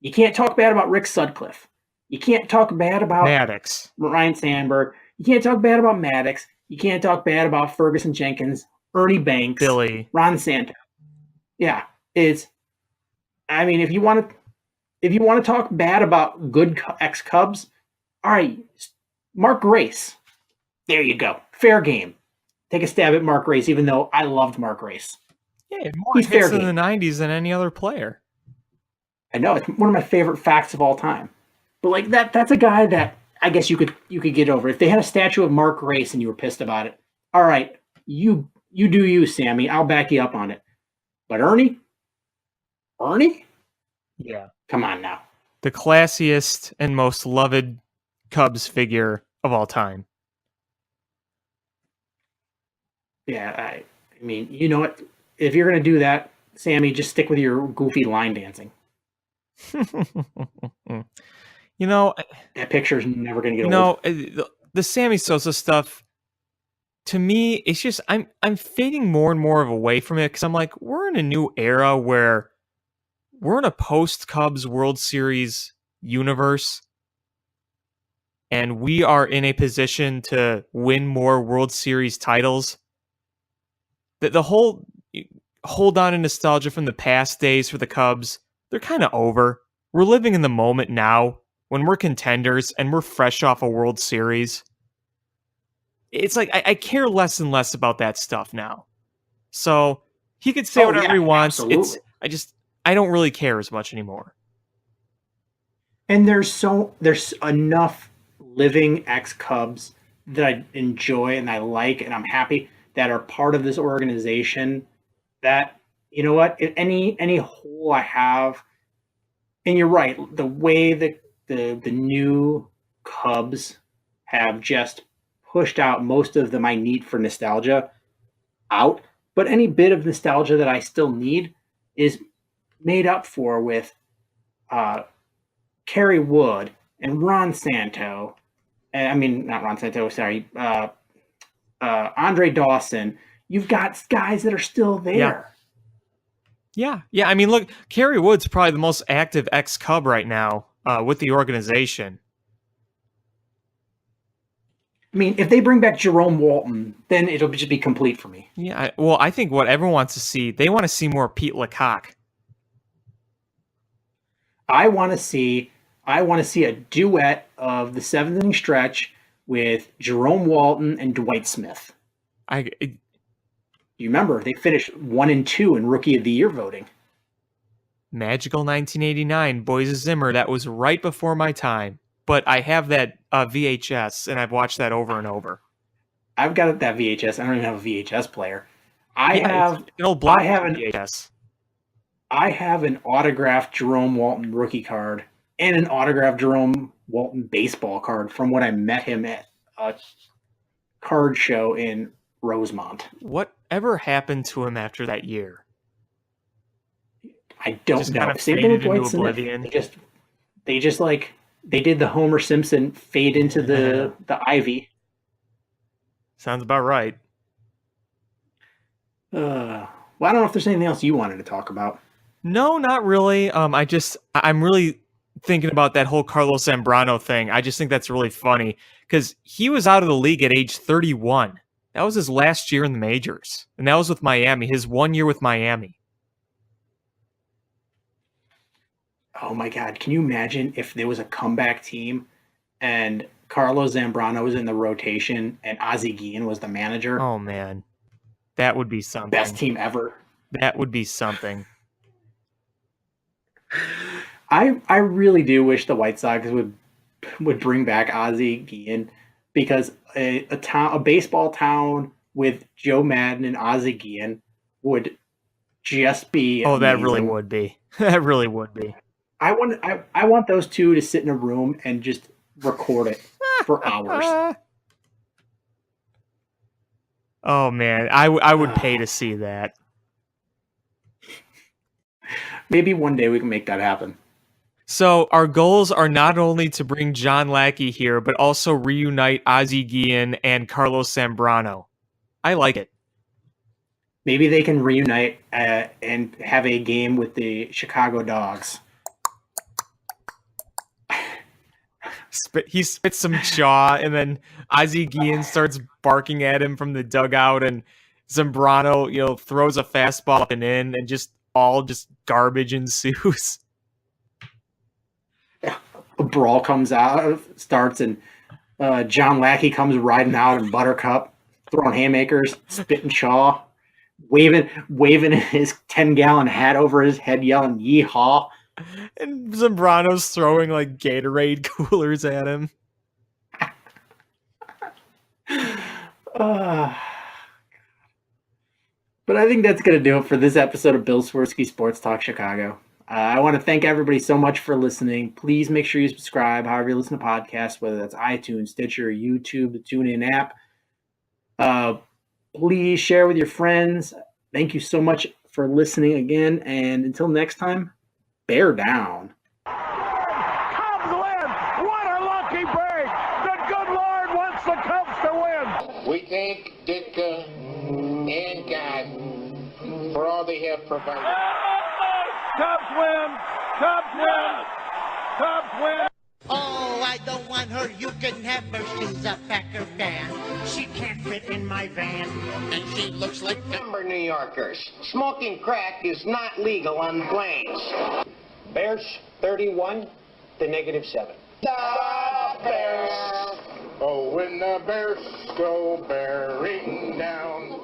You can't talk bad about Rick Sutcliffe. You can't talk bad about Maddox, Ryan Sandberg. You can't talk bad about Maddox. You can't talk bad about Ferguson Jenkins, Ernie Banks, Billy, Ron Santo. Yeah, I mean, if you want to talk bad about good ex-Cubs, all right, Mark Grace. There you go. Fair game. Take a stab at Mark Grace, even though I loved Mark Grace. Yeah, more He's hits fair in game. the 90s than any other player. I know, it's one of my favorite facts of all time. But like that's a guy that I guess you could get over. If they had a statue of Mark Grace and you were pissed about it, all right, you do you, Sammy. I'll back you up on it. But Ernie? Yeah. Come on now. The classiest and most loved Cubs figure of all time. Yeah, I mean, you know what? If you're going to do that, Sammy, just stick with your goofy line dancing. You know, That picture is never going to get you old. know, the Sammy Sosa stuff, to me, it's just I'm fading more and more away from it because I'm like, we're in a new era where we're in a post Cubs World Series universe, and we are in a position to win more World Series titles. The whole hold on to nostalgia from the past days for the Cubs, they're kind of over. We're living in the moment now when we're contenders and we're fresh off a World Series. It's like I care less and less about that stuff now. So he could say whatever he wants. Absolutely. I don't really care as much anymore. And there's enough living ex-Cubs that I enjoy and I like and I'm happy that are part of this organization that, you know what, if any hole I have, and you're right, the way that the new Cubs have just pushed out most of my need for nostalgia out, but any bit of nostalgia that I still need is made up for with Kerry Wood and Ron Santo. I mean, not Ron Santo, sorry. Andre Dawson. You've got guys that are still there. Yeah. I mean, look, Kerry Wood's probably the most active ex-Cub right now with the organization. I mean, if they bring back Jerome Walton, then it'll just be complete for me. Yeah, I think what everyone wants to see, they want to see more Pete Lecoq. I want to see a duet of the seventh inning stretch with Jerome Walton and Dwight Smith. You remember they finished 1-2 in Rookie of the Year voting. Magical 1989, Boys of Zimmer. That was right before my time, but I have that VHS and I've watched that over and over. I've got that VHS. I don't even have a VHS player. I have an old black VHS. I have an autographed Jerome Walton rookie card and an autographed Jerome Walton baseball card from when I met him at a card show in Rosemont. Whatever happened to him after that year? I don't know. Kind of Same thing with Dwight Smith. oblivion. They did the Homer Simpson fade into the ivy. Sounds about right. Well, I don't know if there's anything else you wanted to talk about. No, not really. I'm really thinking about that whole Carlos Zambrano thing. I just think that's really funny because he was out of the league at age 31. That was his last year in the majors, and that was with Miami. His 1 year with Miami. Oh my God! Can you imagine if there was a comeback team and Carlos Zambrano was in the rotation and Ozzie Guillen was the manager? Oh man, that would be something. Best team ever. That would be something. I really do wish the White Sox would bring back Ozzie Guillen because a baseball town with Joe Madden and Ozzie Guillen would just be amazing. That really would be. That really would be. I want those two to sit in a room and just record it for hours. Oh man, I would pay to see that. Maybe one day we can make that happen. So our goals are not only to bring John Lackey here, but also reunite Ozzie Guillen and Carlos Zambrano. I like it. Maybe they can reunite and have a game with the Chicago Dogs. He spits some chaw, and then Ozzie Guillen starts barking at him from the dugout, and Zambrano, throws a fastball up and in, and just garbage ensues. A brawl starts, and John Lackey comes riding out in Buttercup, throwing haymakers, spitting chaw, waving his 10-gallon hat over his head, yelling "Yeehaw!" And Zambrano's throwing like Gatorade coolers at him. But I think that's going to do it for this episode of Bill Swerski Sports Talk Chicago. I want to thank everybody so much for listening. Please make sure you subscribe, however you listen to podcasts, whether that's iTunes, Stitcher, YouTube, the TuneIn app. Please share with your friends. Thank you so much for listening again. And until next time, bear down. Cubs win! thank Ditka and God for all they have provided. Cubs win! Cubs win! Cubs win! Oh, I don't want her. You can have her. She's a Packer fan. She can't fit in my van. And she looks like Remember, New Yorkers, smoking crack is not legal on the plains. Bears 31 to -7. The Bears! Oh, when the Bears go bearing down,